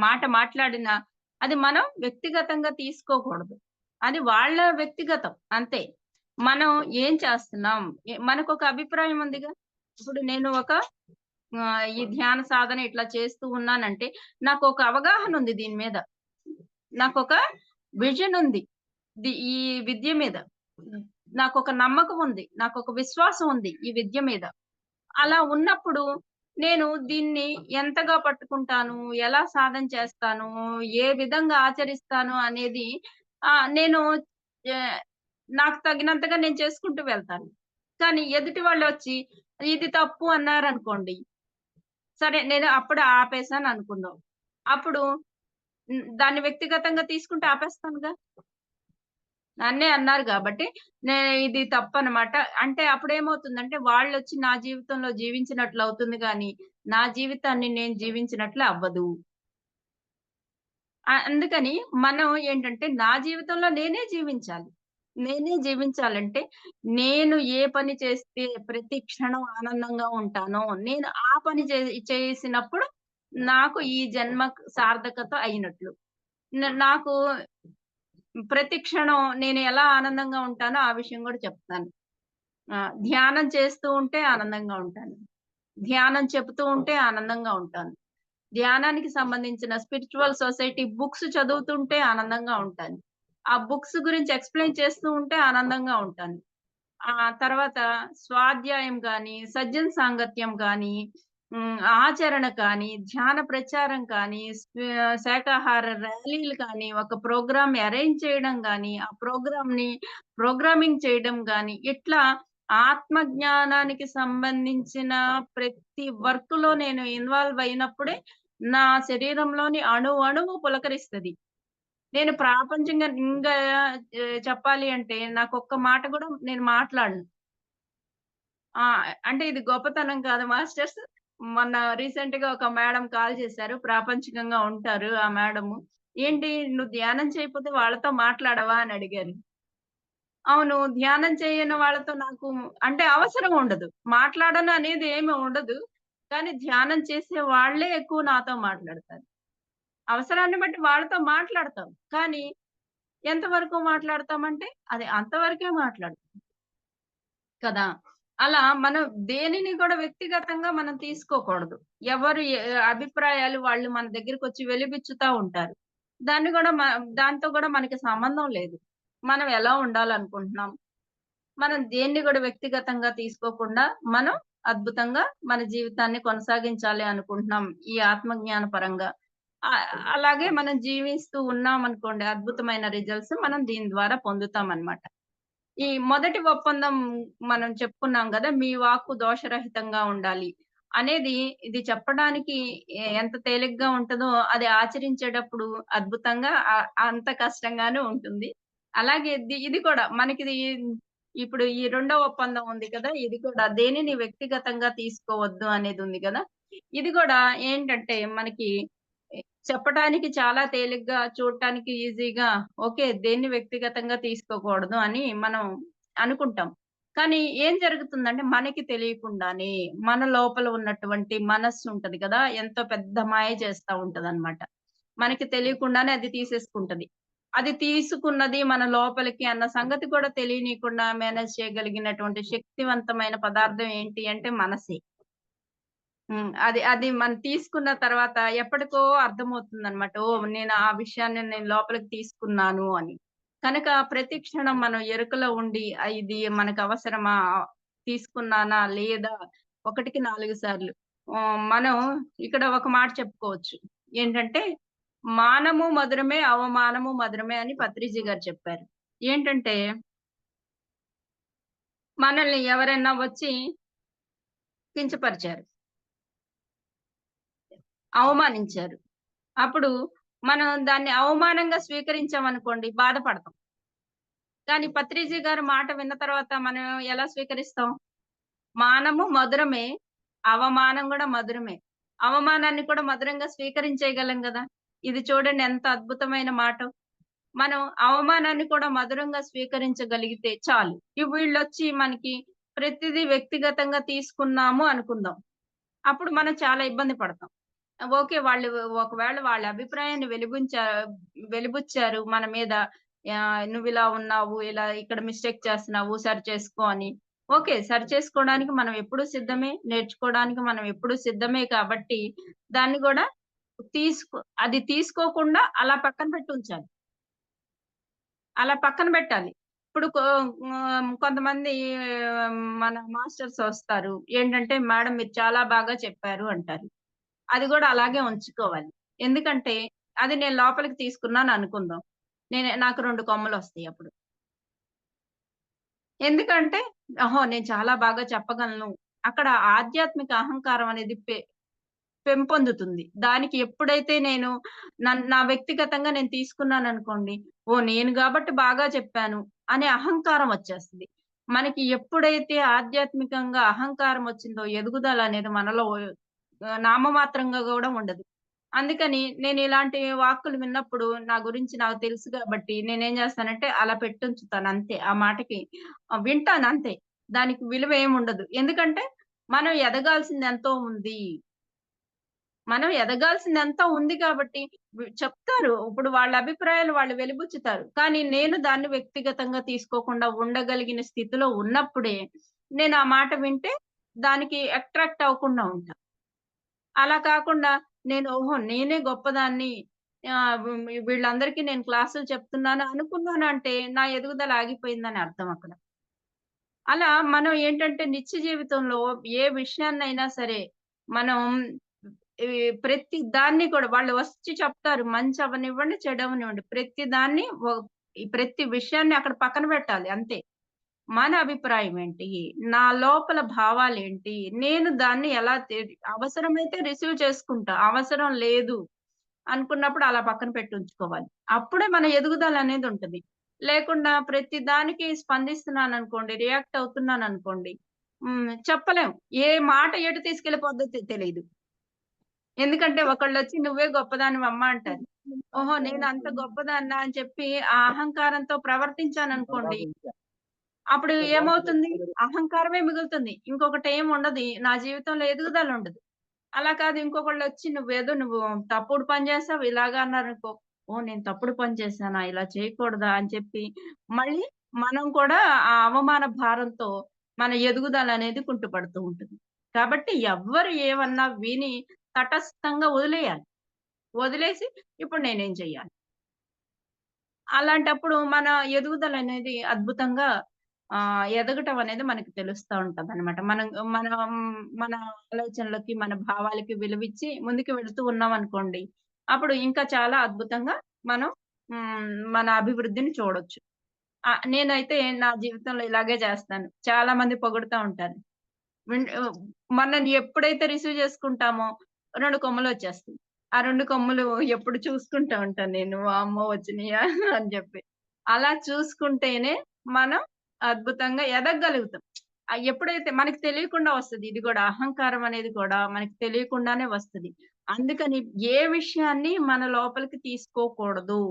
Speaker 2: మాట మాట్లాడినా అది మనం వ్యక్తిగతంగా తీసుకోకూడదు. అది వాళ్ళ వ్యక్తిగతం అంతే. మనం ఏం చేస్తున్నాం? మనకొక అభిప్రాయం ఉందిగా. ఇప్పుడు నేను ఒక ఈ ధ్యాన సాధన ఇట్లా చేస్తూ ఉన్నానంటే నాకొక అవగాహన ఉంది దీని మీద. నాకొక విజన్ ఉంది. ఈ విద్య మీద. నాకొక నమ్మకం ఉంది. నాకొక విశ్వాసం ఉంది ఈ విద్య మీద. అలా ఉన్నప్పుడు నేను దీన్ని ఎంతగా పట్టుకుంటాను, ఎలా సాధన చేస్తాను, ఏ విధంగా ఆచరిస్తాను అనేది నేను ఆహ్, నాకు తగినంతగా నేను చేసుకుంటూ వెళ్తాను. కానీ ఎదుటి వాళ్ళొచ్చి ఇది తప్పు అన్నారనుకోండి. సరే నేను అప్పుడు ఆపేసాననుకుందాం. అప్పుడు దాన్ని వ్యక్తిగతంగా తీసుకుంటే ఆపేస్తానుగా. నన్నే అన్నారు గాబట్టి, ఇది తప్పనమాట. అంటే అప్పుడేమవుతుందంటే, వాళ్ళొచ్చి నా జీవితంలో జీవించినట్లవుతుంది గానీ, నా జీవితాన్ని నేను జీవించినట్లు అవ్వదు. అందుకని మనం ఏంటంటే, నా జీవితంలో నేనే జీవించాలి. నేనే జీవించాలంటే, నేను ఏ పని చేస్తే ప్రతి క్షణం ఆనందంగా ఉంటానో, నేను ఆ పని చేసినప్పుడు నాకు ఈ జన్మకు సార్థకత అయినట్లు. నాకు ప్రతి క్షణం నేను ఎలా ఆనందంగా ఉంటానో ఆ విషయం గూడా చెప్తాను. ధ్యానం చేస్తూ ఉంటే ఆనందంగా ఉంటాను. ధ్యానం చెప్తూ ఉంటే ఆనందంగా ఉంటాను. ధ్యానానికి సంబంధించిన స్పిరిచ్యువల్ సొసైటీ బుక్స్ చదువుతుంటే ఆనందంగా ఉంటాను. ఆ బుక్స్ గురించి ఎక్స్‌ప్లెయిన్ చేస్తూ ఉంటే ఆనందంగా ఉంటాను. తర్వాత స్వాధ్యాయం గాని, సజ్జన సాంగత్యం గాని, ఆచరణ కానీ, ధ్యాన ప్రచారం కానీ, శాకాహార ర్యాలీలు కానీ, ఒక ప్రోగ్రామ్ అరేంజ్ చేయడం గాని, ఆ ప్రోగ్రామ్‌ని ప్రోగ్రామింగ్ చేయడం గాని, ఇట్లా ఆత్మ జ్ఞానానికి సంబంధించిన ప్రతి వర్క్‌లో నేను ఇన్వాల్వ్ అయినప్పుడే నా శరీరంలోని అణువణువు పులకరిస్తది. నేను ప్రాపంచికంగా ఇంకా చెప్పాలి అంటే నాకొక్క మాట గూడా నేను మాట్లాడను. ఆ! అంటే ఇది గొప్పతనం కాదు మాస్టర్స్. మొన్న రీసెంట్‌గా ఒక మేడం కాల్ చేశారు. ప్రాపంచికంగా ఉంటారు ఆ మేడము. "ఏంటి నువ్వు ధ్యానం చేయకపోతే వాళ్ళతో మాట్లాడవా?" అని అడిగారు. అవును. ధ్యానం చేయని వాళ్ళతో నాకు అంటే అవసరం ఉండదు. మాట్లాడను అనేది ఏమి ఉండదు. కానీ ధ్యానం చేసే వాళ్ళే ఎక్కువ నాతో మాట్లాడతారు. అవసరాన్ని బట్టి వాళ్ళతో మాట్లాడతాం. కానీ ఎంతవరకు మాట్లాడతామంటే అది అంతవరకే మాట్లాడతాం. కదా! అలా మనం దేనిని కూడా వ్యక్తిగతంగా మనం తీసుకోకూడదు. ఎవరు అభిప్రాయాలు వాళ్ళు మన దగ్గరకొచ్చి వెలిబుచ్చుతా ఉంటారు. దాన్ని గూడా దాంతో గూడా మనకి సంబంధం లేదు. మనం ఎలా ఉండాలనుకుంటున్నాం? మనం దేన్ని గూడా వ్యక్తిగతంగా తీసుకోకుండా, మనం అద్భుతంగా మన జీవితాన్ని కొనసాగించాలి అనుకుంటున్నాం. ఈ ఆత్మజ్ఞాన పరంగా. అలాగే మనం జీవిస్తూ ఉన్నామనుకోండి, అద్భుతమైన రిజల్ట్స్ మనం దీని ద్వారా పొందుతామనమాట. ఈ మొదటి ఒప్పందం మనం చెప్పుకున్నాం గదా! మీ వాక్కు దోషరహితంగా ఉండాలి. అనేది ఇది చెప్పడానికి ఎంత తేలిగ్గా ఉంటదో, అది ఆచరించేటప్పుడు అద్భుతంగా అంత కష్టంగాను ఉంటుంది. అలాగే ఇది కూడా మనకిది ఇప్పుడు ఈ రెండో ఒప్పందం ఉంది కదా! ఇది కూడా దేనిని వ్యక్తిగతంగా తీసుకోవద్దు అనేదుంది గదా! ఇది గూడా ఏంటంటే మనకి చెప్పటానికి చాలా తేలిగ్గా, చూడటానికి ఈజీగా ఓకే. దేన్ని వ్యక్తిగతంగా తీసుకోకూడదు అని మనం అనుకుంటాం. కానీ ఏం జరుగుతుందంటే మనకి తెలియకుండానే మన లోపల ఉన్నటువంటి మనస్సు ఉంటది కదా! ఎంతో పెద్ద మాయ చేస్తా ఉంటదన్నమాట. మనకి తెలియకుండానే అది తీసేసుకుంటది. అది తీసుకున్నది మన లోపలికి అన్న సంగతి కూడా తెలియనీయకుండా మేనేజ్ చేయగలిగినటువంటి శక్తివంతమైన పదార్థం ఏంటి అంటే మనసే. అది అది మనం తీసుకున్న తర్వాత ఎప్పటికో అర్థమవుతుందన్నమాట. ఓహ్! నేను ఆ విషయాన్ని నేను లోపలికి తీసుకున్నాను అని. కనుక ప్రతి క్షణం మనం ఎరుకలో ఉండి ఇది మనకు అవసరమా? తీసుకున్నానా? లేదా? ఒకటికి 4 సార్లు. మనం ఇక్కడ ఒక మాట చెప్పుకోవచ్చు. ఏంటంటే మానము మధురమే, అవమానము మధురమే అని పత్రిజీ గారు చెప్పారు. ఏంటంటే, మనల్ని ఎవరైనా వచ్చి కించపరిచారు, అవమానించారు. అప్పుడు మనం దాన్ని అవమానంగా స్వీకరించామనుకోండి బాధపడతాం. కానీ పత్రిజీ గారి మాట విన్న తర్వాత మనం ఎలా స్వీకరిస్తాం? మానము మధురమే, అవమానం గూడా మధురమే. అవమానాన్ని కూడా మధురంగా స్వీకరించేయగలం గదా! ఇది చూడండి ఎంత అద్భుతమైన మాటో. మనం అవమానాన్ని కూడా మధురంగా స్వీకరించగలిగితే చాలు. వీళ్ళొచ్చి మనకి ప్రతిదీ వ్యక్తిగతంగా తీసుకున్నాము అనుకుందాం. అప్పుడు మనం చాలా ఇబ్బంది పడతాం. ఓకే. వాళ్ళు ఒకవేళ వాళ్ళ అభిప్రాయాన్ని వెలిబుచ్చారు మన మీద. "నువ్విలా ఉన్నావు, ఇలా ఇక్కడ మిస్టేక్ చేస్తున్నావు, సరి చేసుకో" అని. ఓకే. సరి చేసుకోవడానికి మనం ఎప్పుడూ సిద్ధమే. నేర్చుకోవడానికి మనం ఎప్పుడూ సిద్ధమే కాబట్టి, దాన్ని గూడా అది తీసుకోకుండా అలా పక్కన పెట్టి ఉంచాలి. అలా పక్కన బెట్టాలి. ఇప్పుడు కొంతమంది మన మాస్టర్స్ వస్తారు. ఏంటంటే, "మేడం మీరు చాలా బాగా చెప్పారు" అంటారు. అది గూడా అలాగే ఉంచుకోవాలి. ఎందుకంటే, అది నేను లోపలికి తీసుకున్నాను అనుకుందాం. నాకు 2 కొమ్మలొస్తాయి అప్పుడు. ఎందుకంటే, ఓహో! నేను చాలా బాగా చెప్పగలను. అక్కడ ఆధ్యాత్మిక అహంకారం అనేది పెంపొందుతుంది. దానికి ఎప్పుడైతే నేను నా వ్యక్తిగతంగా నేను తీసుకున్నాననుకోండి, ఓహ్! నేను గాబట్టి బాగా చెప్పాను అనే అహంకారం వచ్చేస్తది. మనకి ఎప్పుడైతే ఆధ్యాత్మికంగా అహంకారం వచ్చిందో ఎదుగుదల అనేది మనలో నామమాత్రంగా గూడా ఉండదు. అందుకని నేను ఇలాంటి వాక్కులు విన్నప్పుడు నా గురించి నాకు తెలుసు గాబట్టి నేనేం జేస్తానంటే అలా పెట్టుంచుతాను అంతే. ఆ మాటకి వింటానంతే. దానికి విలువ ఏముండదు. ఎందుకంటే మనం ఎదగాల్సింది ఎంతో ఉంది. మనం ఎదగాల్సిందెంతో ఉంది కాబట్టి చెప్తారు. ఇప్పుడు వాళ్ళ అభిప్రాయాలు వాళ్ళు వెలిబుచ్చుతారు. కానీ నేను దాన్ని వ్యక్తిగతంగా తీసుకోకుండా ఉండగలిగిన స్థితిలో ఉన్నప్పుడే, నేను ఆ మాట వింటే దానికి అట్రాక్ట్ అవ్వకుండా ఉంటా. అలా కాకుండా ఓహో! నేనే గొప్పదాన్ని. వీళ్ళందరికీ నేను క్లాసులు చెప్తున్నాను అనుకున్నానంటే, నా ఎదుగుదల ఆగిపోయిందని అర్థం అక్కడ. అలా మనం ఏంటంటే నిత్య జీవితంలో ఏ విషయాన్నైనా సరే, మనం ఈ ప్రతి దాన్ని కూడా వాళ్ళు వచ్చి చెప్తారు. మంచి అవ్వనివ్వండి, చెడవ్వనివ్వండి. ప్రతి దాన్ని ఈ ప్రతి విషయాన్ని అక్కడ పక్కన పెట్టాలి అంతే. మన అభిప్రాయం ఏంటి? నా లోపల భావాలేంటి? నేను దాన్ని ఎలా అవసరమైతే రిసీవ్ చేసుకుంటా. అవసరం లేదు అనుకున్నప్పుడు అలా పక్కన పెట్టి ఉంచుకోవాలి. అప్పుడే మన ఎదుగుదల అనేది ఉంటది. లేకుండా ప్రతి దానికి స్పందిస్తున్నాననుకోండి, రియాక్ట్ అవుతున్నాననుకోండి, చెప్పలేం. ఏ మాట ఎటు తీసుకెళ్ళిపోద్దో తెలీదు. ఎందుకంటే ఒకళ్ళొచ్చి "నువ్వే గొప్పదానివమ్మా" అంటారు. ఓహో! నేనంత గొప్పదాన్నా అని చెప్పి ఆ అహంకారంతో ప్రవర్తించాననుకోండి, అప్పుడు ఏమవుతుంది? అహంకారమే మిగులుతుంది. ఇంకొకటేం ఉండదు. నా జీవితంలో ఎదుగుదలుండదు. అలా కాదు ఇంకొకళ్ళొచ్చి నువ్వు తప్పుడు పని చేసావు ఇలాగ అన్నారనుకో, ఓహ్! నేను తప్పుడు పని చేశానా? ఇలా చేయకూడదా? అని చెప్పి మళ్ళీ మనం కూడా ఆ అవమాన భారంతో మన ఎదుగుదలనేది కుంటుపడుతూ ఉంటుంది. కాబట్టి ఎవ్వరు ఏమన్నా విని తటస్థంగా వదిలేయాలి. వదిలేసి ఇప్పుడు నేనేం చెయ్యాలి? అలాంటప్పుడు మన ఎదుగుదలనేది అద్భుతంగా ఎదగటం అనేది మనకి తెలుస్తా ఉంటదనమాట. మనం మన ఆలోచనలకి, మన భావాలకి విలువిచ్చి ముందుకు వెళుతూ ఉన్నామనుకోండి, అప్పుడు ఇంకా చాలా అద్భుతంగా మనం మన అభివృద్ధిని చూడొచ్చు. నేనైతే నా జీవితంలో ఇలాగే చేస్తాను. చాలా మంది పొగుడుతా ఉంటారు. విన్ ఆహ్, మనల్ని ఎప్పుడైతే రిసీవ్ చేసుకుంటామో 2 కొమ్మలొచ్చేస్తాయి. ఆ 2 కొమ్ములు ఎప్పుడు చూసుకుంటా ఉంటాను నేను. వామ్మో! వచ్చినియా అని జెప్పి. అలా చూసుకుంటేనే మనం అద్భుతంగా ఎదగగలుగుతాం. ఎప్పుడైతే మనకు తెలియకుండా వస్తది. ఇది గూడా అహంకారం అనేది కూడా మనకు తెలియకుండానే వస్తది. అందుకని ఏ విషయాన్ని మన లోపలికి తీసుకోకూడదు.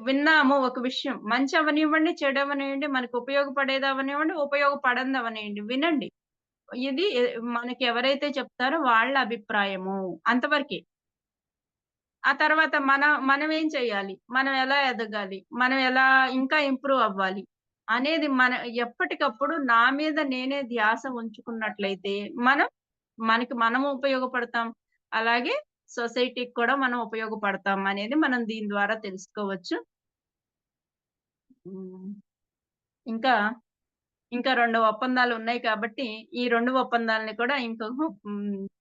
Speaker 2: విన్నాము ఒక విషయం మంచి అవ్వనివ్వండి, చెడు అవ్వనివ్వండి, మనకు ఉపయోగపడేది అవ్వనివ్వండి, ఉపయోగపడనిది అవ్వనివ్వండి వినండి. ఇది మనకెవరైతే చెప్తారో వాళ్ళ అభిప్రాయము. అంతవరకే. ఆ తర్వాత మనమేం చేయాలి? మనం ఎలా ఎదగాలి? మనం ఎలా ఇంకా ఇంప్రూవ్ అవ్వాలి? అనేది ఎప్పటికప్పుడు నా మీద నేనే ధ్యాస ఉంచుకున్నట్లయితే మనకి మనము ఉపయోగపడతాం. అలాగే సొసైటీకి కూడా మనం ఉపయోగపడతాం అనేది మనం దీని ద్వారా తెలుసుకోవచ్చు. హ్మ్. ఇంకా ఇంకా 2 ఒప్పందాలున్నాయి కాబట్టి, ఈ 2 ఒప్పందాలని కూడా ఇంకొక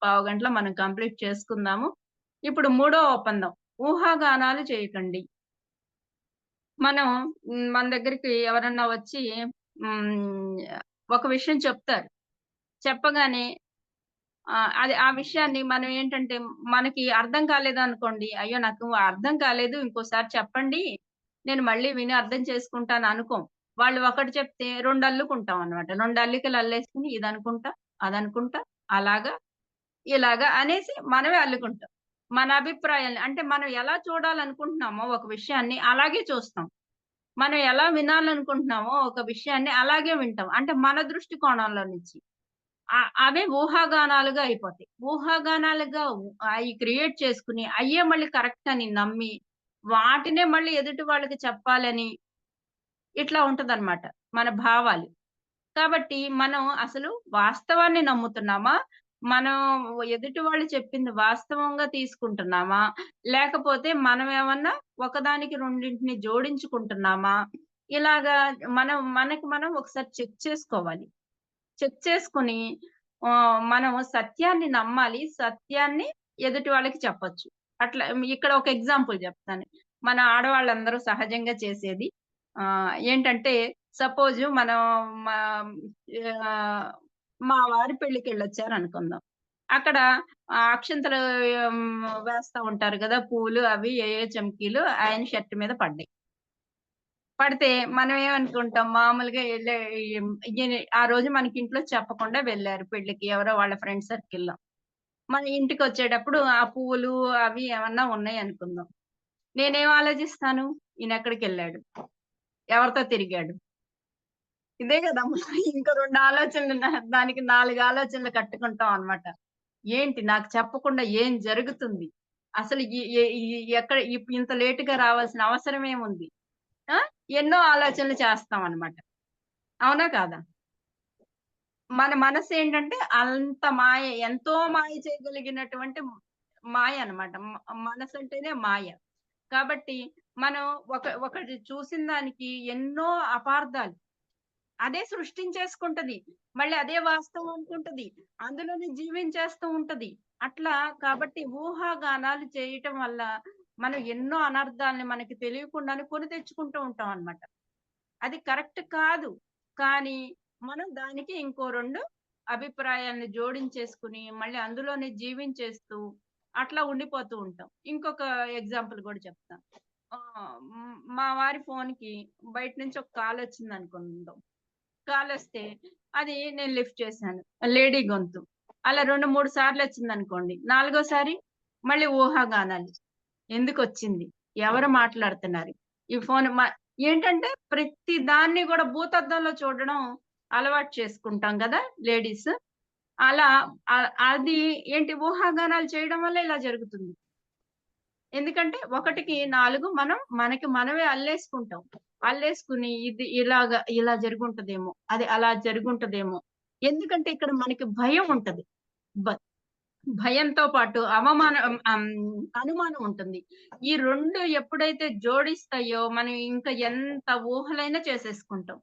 Speaker 2: పావుగంటలో మనం కంప్లీట్ చేసుకుందాము. ఇప్పుడు మూడో ఒప్పందం. ఊహాగానాలు చేయకండి. మనం మన దగ్గరికి ఎవరన్నా వచ్చి హ్మ్. ఒక విషయం చెప్తారు. చెప్పగానే అది ఆ విషయాన్ని మనం ఏంటంటే మనకి అర్థం కాలేదనుకోండి, అయ్యో! నాకు అర్థం కాలేదు ఇంకోసారి చెప్పండి. నేను మళ్ళీ విని అర్థం చేసుకుంటాను అనుకోం. వాళ్ళు ఒకటి చెప్తే 2 అల్లుకుంటాం అన్నమాట. 2 అల్లికలు అల్లేసుకొని ఇదనుకుంటా, అదనుకుంటా, అలాగా, ఇలాగా అనేసి మనమే అల్లుకుంటాం. మన అభిప్రాయాల్ని అంటే మనం ఎలా చూడాలనుకుంటున్నామో ఒక విషయాన్ని అలాగే చూస్తాం. మనం ఎలా వినాలనుకుంటున్నామో ఒక విషయాన్ని అలాగే వింటాం. అంటే మన దృష్టి కోణంలో నుంచి. అవే ఊహాగానాలుగా అయిపోతాయి. ఊహాగానాలుగా అయి క్రియేట్ చేసుకొని, అయ్యే మళ్ళీ కరెక్ట్ అని నమ్మి, వాటినే మళ్ళీ ఎదుటి వాళ్ళకి చెప్పాలని ఇట్లా ఉంటదనమాట మన భావాలు. కాబట్టి మనం అసలు వాస్తవాన్ని నమ్ముతున్నామా? మనం ఎదుటి వాళ్ళు చెప్పింది వాస్తవంగా తీసుకుంటున్నామా? లేకపోతే మనమేమన్నా ఒకదానికి రెండింటిని జోడించుకుంటున్నామా? ఇలాగా మనకి మనం ఒకసారి చెక్ చేసుకోవాలి. చెక్ చేసుకొని మనం సత్యాన్ని నమ్మాలి. సత్యాన్ని ఎదుటి వాళ్ళకి చెప్పొచ్చు. అట్లా ఇక్కడ ఒక ఎగ్జాంపుల్ చెప్తాను. మన ఆడవాళ్ళందరూ సహజంగా చేసేది. ఏంటంటే సపోజ్ మనం మా ఆహ్, మా వారి పెళ్ళికెళ్ళొచ్చారనుకుందాం. అక్కడ అక్షింతలు వేస్తా ఉంటారు గదా! పూలు అవి ఏయో చెంకీలు ఆయన షర్ట్ మీద పడ్డాయి. పడితే మనం ఏమనుకుంటాం మామూలుగా ఆ రోజు మనకి ఇంట్లో చెప్పకుండా వెళ్లారు పెళ్ళికి. ఎవరో వాళ్ళ ఫ్రెండ్ సర్కిల్‌లో. మన ఇంటికొచ్చేటప్పుడు ఆ పువ్వులు అవి ఏమన్నా ఉన్నాయనుకుందాం. నేనేం ఆలోచిస్తాను? ఈయనెక్కడికెళ్ళాడు? ఎవరితో తిరిగాడు? ఇదే గదా! ఇంకో 2 ఆలోచనలు దానికి 4 ఆలోచనలు కట్టుకుంటాం అన్నమాట. ఏంటి నాకు చెప్పకుండా ఏం జరుగుతుంది? అసలు ఈ ఎ ఈ ఎక్కడ ఇంత లేట్‌గా రావాల్సిన అవసరం ఏముంది? ఆ! ఎన్నో ఆలోచనలు చేస్తామన్నమాట. అవునా? కాదా? మన మనసేంటంటే అంత మాయ. ఎంతో మాయ చేయగలిగినటువంటి మాయ అన్నమాట. మనసంటేనే మాయ. కాబట్టి మనం ఒకటి చూసిన దానికి ఎన్నో అపార్థాలు. అదే సృష్టించేసుకుంటది. మళ్ళీ అదే వాస్తవం అనుకుంటది. అందులోనే జీవించేస్తూ ఉంటది. అట్లా కాబట్టి ఊహాగానాలు చేయటం వల్ల మనం ఎన్నో అనర్థాల్ని మనకి తెలియకుండానే కొని తెచ్చుకుంటూ ఉంటాం అన్నమాట. అది కరెక్ట్ కాదు. కానీ మనం దానికి ఇంకో 2 అభిప్రాయాల్ని జోడించేసుకొని, మళ్ళీ అందులోనే జీవించేస్తూ, అట్లా ఉండిపోతూ ఉంటాం. ఇంకొక ఎగ్జాంపుల్ గూడా చెప్తా. మా వారి ఫోన్‌కి బయట నుంచి ఒక కాలొచ్చిందనుకుందాం. కాలొస్తే అది నేను లిఫ్ట్ చేశాను. లేడీ గొంతు. అలా 2, 3 సార్లొచ్చిందనుకోండి. నాలుగోసారి మళ్ళీ ఊహాగానాలు. ఎందుకొచ్చింది? ఎవరు మాట్లాడుతున్నారు? ఈ ఫోన్ ఏంటంటే ప్రతి దాన్ని గూడా భూతద్దంలో చూడడం అలవాటు చేసుకుంటాం గదా! లేడీస్. అలా అది ఏంటి ఊహాగానాలు చేయడం వల్ల ఇలా జరుగుతుంది. ఎందుకంటే ఒకటికి 4 మనకి మనమే అల్లేసుకుంటాం. అల్లేసుకుని ఇది ఇలా జరుగుంటదేమో, అది అలా జరుగుంటదేమో. ఎందుకంటే ఇక్కడ మనకి భయం ఉంటది. బ భయంతో పాటు అనుమానం ఉంటుంది. ఈ 2 ఎప్పుడైతే జోడిస్తాయో మనం ఇంకా ఎంత ఊహలైనా చేసేసుకుంటాం.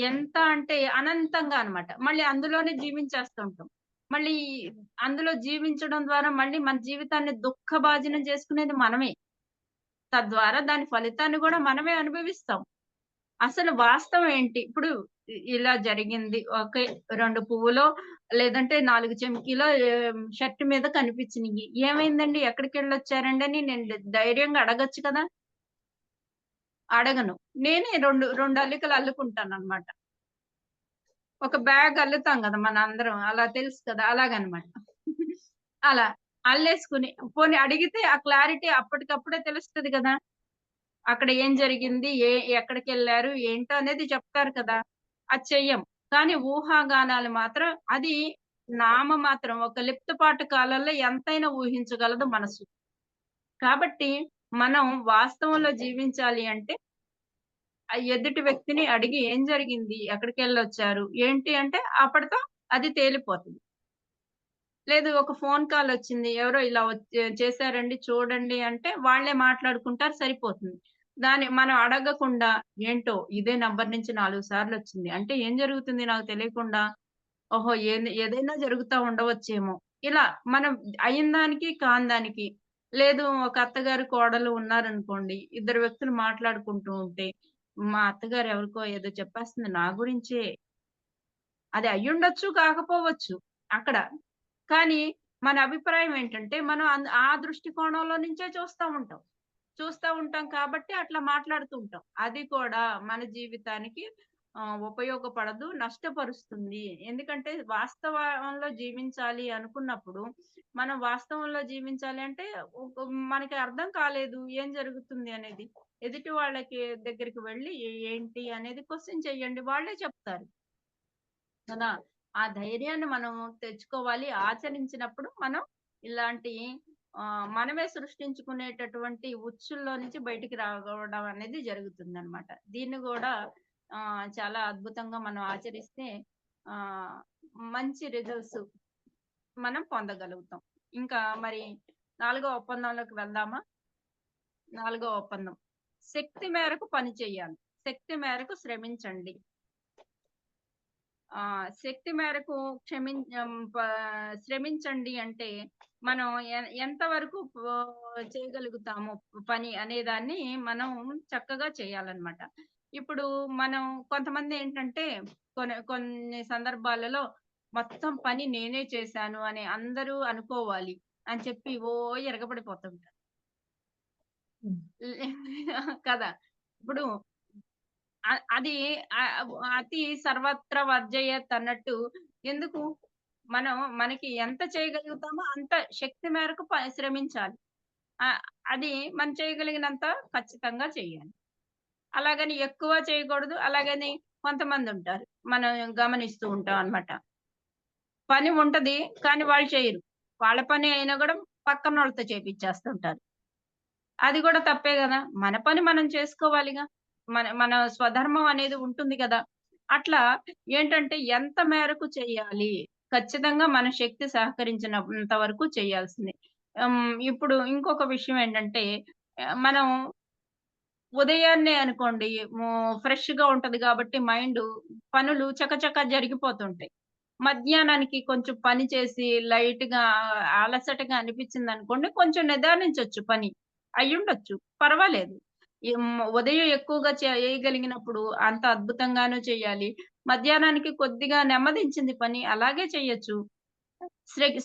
Speaker 2: ఎంత అంటే అనంతంగా అన్నమాట. మళ్ళీ అందులోనే జీవించేస్తుంటాం. మళ్ళీ అందులో జీవించడం ద్వారా మళ్ళీ మన జీవితాన్ని దుఃఖభాజనం చేసుకునేది మనమే. తద్వారా దాని ఫలితాన్ని గూడా మనమే అనుభవిస్తాం. అసలు వాస్తవం ఏంటి? ఇప్పుడు ఇలా జరిగింది. ఓకే. 2 పువ్వులో లేదంటే 4 చెంకీలో షర్ట్ మీద కనిపించినియి. ఏమైందండి? ఎక్కడికెళ్ళొచ్చారండి అని నేను ధైర్యంగా అడగొచ్చు కదా! అడగను. నేనే 2 అల్లికలు అల్లుకుంటానన్నమాట. ఒక బ్యాగ్ అల్లుతాం గదా! మనందరం. అలా తెలుసు కదా! అలాగనమాట. అలా అల్లేసుకొని పోనీ అడిగితే ఆ క్లారిటీ అప్పటికప్పుడే తెలుస్తది గదా! అక్కడ ఏం జరిగింది? ఎక్కడికెళ్లారు? ఏంటో అనేది చెప్తారు కదా! అది చెయ్యం. కానీ ఊహాగానాలు మాత్రం అది నామమాత్రం ఒక లిప్తపాటు కాలంలో ఎంతైనా ఊహించగలదు మనసు. కాబట్టి మనం వాస్తవంలో జీవించాలి అంటే ఆ ఎదుటి వ్యక్తిని అడిగి ఏం జరిగింది? ఎక్కడికెళ్ళొచ్చారు? ఏంటి అంటే అప్పటితో అది తేలిపోతది. లేదు ఒక ఫోన్ కాలొచ్చింది. ఎవరో ఇలా చేశారండి చూడండి అంటే వాళ్ళే మాట్లాడుకుంటారు సరిపోతుంది. మనం అడగకుండా ఏంటో ఇదే నంబర్ నుంచి 4 సార్లొచ్చింది. అంటే ఏం జరుగుతుంది నాకు తెలియకుండా? ఓహో! ఏదైనా జరుగుతా ఉండవచ్చేమో! ఇలా మనం అయిన దానికి, కాని దానికి లేదు ఒక అత్తగారు, కోడలు ఉన్నారనుకోండి. ఇద్దరు వ్యక్తులు మాట్లాడుకుంటూ ఉంటే, మా అత్తగారు ఎవరికో ఏదో చెప్పేస్తుంది నా గురించే. అది అయ్యుండొచ్చు, కాకపోవచ్చు అక్కడ. కానీ మన అభిప్రాయం ఏంటంటే, మనం ఆ దృష్టికోణంలో నుంచే చూస్తా ఉంటాం కాబట్టి అట్లా మాట్లాడుతూ ఉంటాం. అది కూడా మన జీవితానికి ఉపయోగపడదు, నష్టపరుస్తుంది. ఎందుకంటే వాస్తవంలో జీవించాలి అనుకున్నప్పుడు, మనం వాస్తవంలో జీవించాలి అంటే మనకి అర్థం కాలేదు ఏం జరుగుతుంది అనేది. ఎదుటి వాళ్ళకి దగ్గరికి వెళ్లి ఏంటి అనేది క్వెషన్ చేయండి. వాళ్ళే చెప్తారు. కదా! ఆ ధైర్యాన్ని మనం తెచ్చుకోవాలి. ఆచరించినప్పుడు మనం ఇలాంటి మనమే సృష్టించుకునేటటువంటి ఉచ్చుల్లో నుంచి బయటికి రావడం అనేది జరుగుతుందనమాట. దీన్ని గూడా చాలా అద్భుతంగా మనం ఆచరిస్తే ఆహ్, మంచి రిజల్ట్స్ మనం పొందగలుగుతాం. ఇంకా మరి నాలుగో ఒప్పందంలోకి వెళ్దామా? నాలుగో ఒప్పందం. శక్తి మేరకు పని చేయాలి. శక్తి మేరకు శ్రమించండి. శక్తి మేరకు శ్రమించండి అంటే, మనం ఎంత వరకు చేయగలుగుతాము పని అనేదాన్ని మనం చక్కగా చేయాలన్నమాట. ఇప్పుడు మనం కొంతమందేంటంటే, కొన్ని సందర్భాలలో మొత్తం పని నేనే చేశాను అని అందరూ అనుకోవాలి అని చెప్పి ఎరగబడిపోతుంటారు. కదా! ఇప్పుడు అది అతి సర్వత్ర వర్జయత్ అన్నట్టు ఎందుకు? మనకి ఎంత చేయగలుగుతామో అంత శక్తి మేరకు శ్రమించాలి. ఆహ్, అది మనం చేయగలిగినంత ఖచ్చితంగా చేయాలి. అలాగని ఎక్కువ చేయకూడదు. అలాగని కొంతమందుంటారు. మనం గమనిస్తూ ఉంటాం అన్నమాట. పని ఉంటది. కానీ వాళ్ళు చేయరు. వాళ్ళ పని అయినా గూడా పక్కనోళ్ళతో చేపిచ్చేస్తుంటారు. అది గూడా తప్పే గదా! మన పని మనం చేసుకోవాలిగా. మన మన స్వధర్మం అనేది ఉంటుంది గదా! అట్లా ఏంటంటే ఎంత మేరకు చేయాలి? ఖచ్చితంగా మన శక్తి సహకరించినంత వరకు చేయాల్సిందే. ఇప్పుడు ఇంకొక విషయం ఏంటంటే మనం ఉదయాన్నే అనుకోండి ఫ్రెష్‌గా ఉంటది గాబట్టి మైండు పనులు చకచకా జరిగిపోతుంటాయి. మధ్యాహ్నానికి కొంచెం పని చేసి లైట్‌గా అలసటగా అనిపించిందనుకోండి, కొంచెం నిదానించొచ్చు పని. అయ్యుండొచ్చు. పర్వాలేదు. ఉదయం ఎక్కువగా చేయగలిగినప్పుడు అంత అద్భుతంగాను చేయాలి. మధ్యాహ్నానికి కొద్దిగా నెమ్మదించింది పని అలాగే చేయొచ్చు.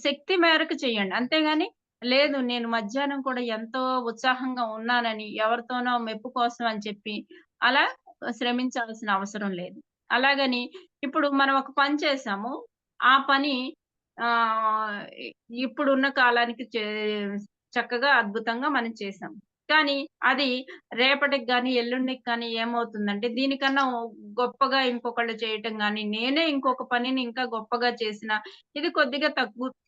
Speaker 2: శక్తి మేరకు చేయండి. అంతేగాని లేదు నేను మధ్యాహ్నం కూడా ఎంతో ఉత్సాహంగా ఉన్నానని ఎవరితోనో మెప్పు కోసం అని చెప్పి అలా శ్రమించాల్సిన అవసరం లేదు. అలాగని ఇప్పుడు మనం ఒక పని చేసాము. ఆ పని ఆహ్, ఇ ఇప్పుడున్న కాలానికి చక్కగా అద్భుతంగా మనం చేసాం. కానీ అది రేపటికి గాని, ఎల్లుండికి కానీ ఏమవుతుందంటే దీనికన్నా గొప్పగా ఇంకొకళ్ళు చేయటం గాని, నేనే ఇంకొక పనిని ఇంకా గొప్పగా చేసినా ఇది కొద్దిగా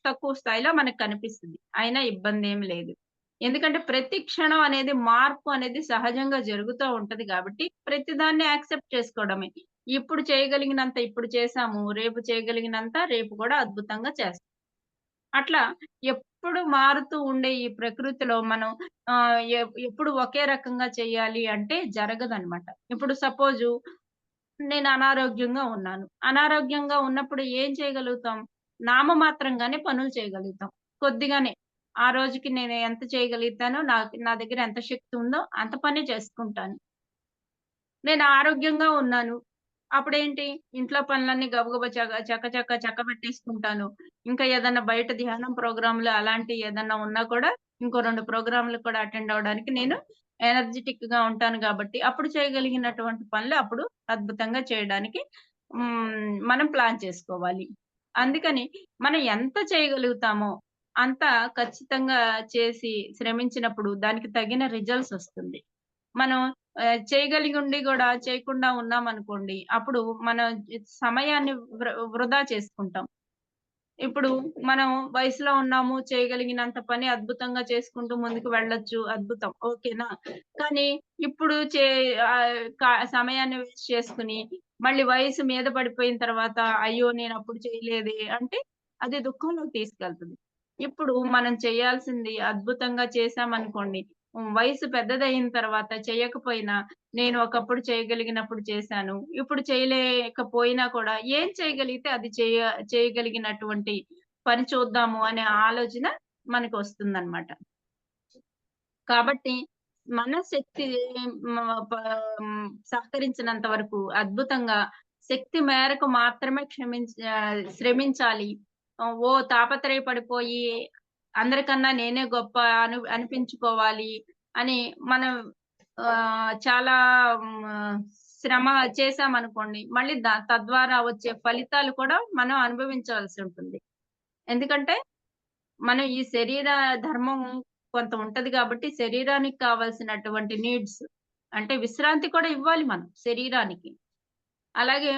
Speaker 2: తక్కువ స్థాయిలో మనకు కనిపిస్తుంది. అయినా ఇబ్బందేమి లేదు. ఎందుకంటే ప్రతి క్షణం అనేది మార్పు అనేది సహజంగా జరుగుతా ఉంటది గాబట్టి, ప్రతిదాన్ని యాక్సెప్ట్ చేసుకోవడమే. ఇప్పుడు చేయగలిగినంత ఇప్పుడు చేశాము. రేపు చేయగలిగినంత రేపు కూడా అద్భుతంగా చేస్తాం. అట్లా ఎప్పుడు మారుతూ ఉండే ఈ ప్రకృతిలో మనం ఎప్పుడు ఒకే రకంగా చేయాలి అంటే జరగదనమాట. ఇప్పుడు సపోజు నేను అనారోగ్యంగా ఉన్నాను. అనారోగ్యంగా ఉన్నప్పుడు ఏం చేయగలుగుతాం? నామమాత్రంగానే పనులు చేయగలుగుతాం. కొద్దిగానే. ఆ రోజుకి నేను ఎంత చేయగలుగుతానో నా దగ్గర ఎంత శక్తి ఉందో అంత పనే చేసుకుంటాను. నేను ఆరోగ్యంగా ఉన్నాను. అప్పుడేంటి ఇంట్లో పనులన్నీ గబగబా చకబెట్టేసుకుంటాను. ఇంకా ఏదన్నా బయట ధ్యానం ప్రోగ్రామ్‌లు అలాంటియి ఏదన్నా ఉన్నా కూడా ఇంకో 2 ప్రోగ్రామ్‌లకు కూడా అటెండ్ అవ్వడానికి నేను ఎనర్జిటిక్‌గా ఉంటాను గాబట్టి, అప్పుడు చేయగలిగినటువంటి పనులు అప్పుడు అద్భుతంగా చేయడానికి మనం ప్లాన్ చేసుకోవాలి. అందుకని మనం ఎంత చేయగలుగుతామో అంత ఖచ్చితంగా చేసి శ్రమించినప్పుడు దానికి తగిన రిజల్ట్స్ ఒస్తుంది. మనం చేయగలిగి ఉండి గూడా చేయకుండా ఉన్నామనుకోండి, అప్పుడు మనం సమయాన్ని వృధా చేసుకుంటాం. ఇప్పుడు మనం వయసులో ఉన్నాము, చేయగలిగినంత పని అద్భుతంగా చేసుకుంటూ ముందుకు వెళ్ళొచ్చు. అద్భుతం. ఓకేనా? కానీ ఇప్పుడు సమయాన్ని వేస్ట్ చేసుకొని, మళ్ళీ వయసు మీద పడిపోయిన తర్వాత, అయ్యో! నేనప్పుడు చేయలేదే అంటే, అది దుఃఖంలోకి తీసుకెళ్తది. ఇప్పుడు మనం చేయాల్సింది అద్భుతంగా చేశామనుకోండి, వయసు పెద్దదయిన తర్వాత చేయకపోయినా, నేను ఒకప్పుడు చేయగలిగినప్పుడు చేశాను. ఇప్పుడు చేయలేకపోయినా కూడా ఏం చేయగలిగితే అది చేయగలిగినటువంటి పని చూద్దాము అనే ఆలోచన మనకొస్తుందన్నమాట. కాబట్టి మన శక్తి సహకరించినంత వరకు అద్భుతంగా శక్తి మేరకు మాత్రమే శ్రమించాలి. ఓ తాపత్రయపడిపోయి అందరికన్నా నేనే గొప్ప అనిపించుకోవాలి అని మనం చాలా శ్రమ చేశామనుకోండి, మళ్ళీ తద్వారా వచ్చే ఫలితాలు కూడా మనం అనుభవించాల్సి ఉంటుంది. ఎందుకంటే మనం ఈ శరీర ధర్మం కొంత ఉంటది కాబట్టి శరీరానికి కావాల్సినటువంటి నీడ్స్ అంటే విశ్రాంతి కూడా ఇవ్వాలి మనం శరీరానికి. అలాగే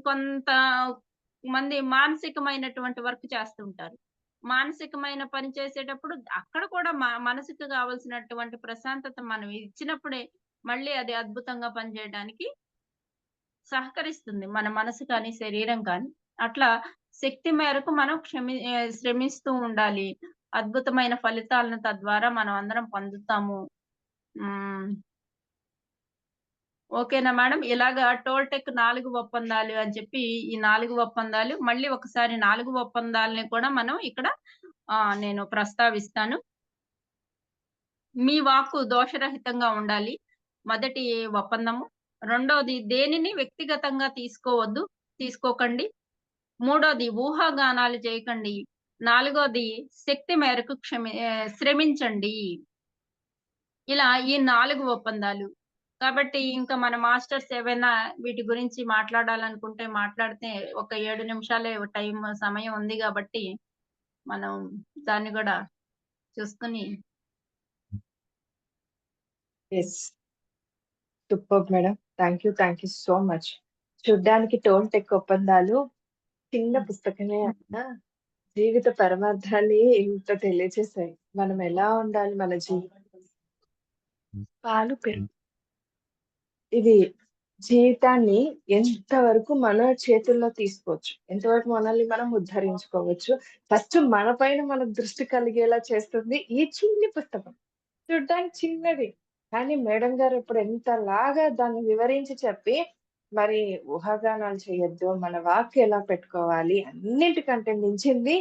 Speaker 2: కొంత మంది మానసికమైనటువంటి వర్క్ చేస్తుంటారు. మానసికమైన పని చేసేటప్పుడు అక్కడ కూడా మనసుకు కావాల్సినటువంటి ప్రశాంతత మనం ఇచ్చినప్పుడే మళ్ళీ అది అద్భుతంగా పనిచేయడానికి సహకరిస్తుంది. మన మనసు కానీ, శరీరం కానీ. అట్లా శక్తి మేరకు మనం శ్రమిస్తూ ఉండాలి. అద్భుతమైన ఫలితాలను తద్వారా మనం అందరం పొందుతాము. ఓకేనా మేడం? ఇలాగా టోల్‌టెక్ 4 ఒప్పందాలు అని చెప్పి ఈ 4 ఒప్పందాలు మళ్ళీ ఒకసారి 4 ఒప్పందాలని కూడా మనం ఇక్కడ నేను ప్రస్తావిస్తాను. మీ వాక్కు దోషరహితంగా ఉండాలి. మొదటి ఒప్పందము. రెండోది దేనిని వ్యక్తిగతంగా తీసుకోకండి. మూడోది ఊహాగానాలు చేయకండి. నాలుగోది శక్తి మేరకు శ్రమించండి. ఇలా ఈ 4 ఒప్పందాలు. కాబట్టి ఇంకా మన మాస్టర్స్ ఏవైనా వీటి గురించి మాట్లాడాలనుకుంటే మాట్లాడితే ఒక 7 నిమిషాలే సమయం ఉంది కాబట్టి మనం దాన్ని కూడా చూసుకొని
Speaker 1: super madam. Thank you so much. చూడ్డానికి టోల్‌టెక్ ఒప్పందాలు చిన్న పుస్తకమే అయినా జీవిత పరమార్థాన్ని ఇంత తెలియజేశాయి. మనం ఎలా ఉండాలి మన పాలు ఇది జీవితాన్ని ఎంతవరకు మన చేతుల్లో తీసుకోవచ్చు, ఎంతవరకు మనల్ని మనం ఉద్ధరించుకోవచ్చు. ఫస్ట్ మన పైన మనకు దృష్టి కలిగేలా చేస్తుంది ఈ చిన్ని పుస్తకం. చూడ్డానికి చిన్నది కానీ మేడం గారు ఇప్పుడు ఎంతలాగా దాన్ని వివరించి చెప్పి మరి ఊహాగానాలు చేయొద్దు, మన వాక్ ఎలా పెట్టుకోవాలి, అన్నిటికంటే మించింది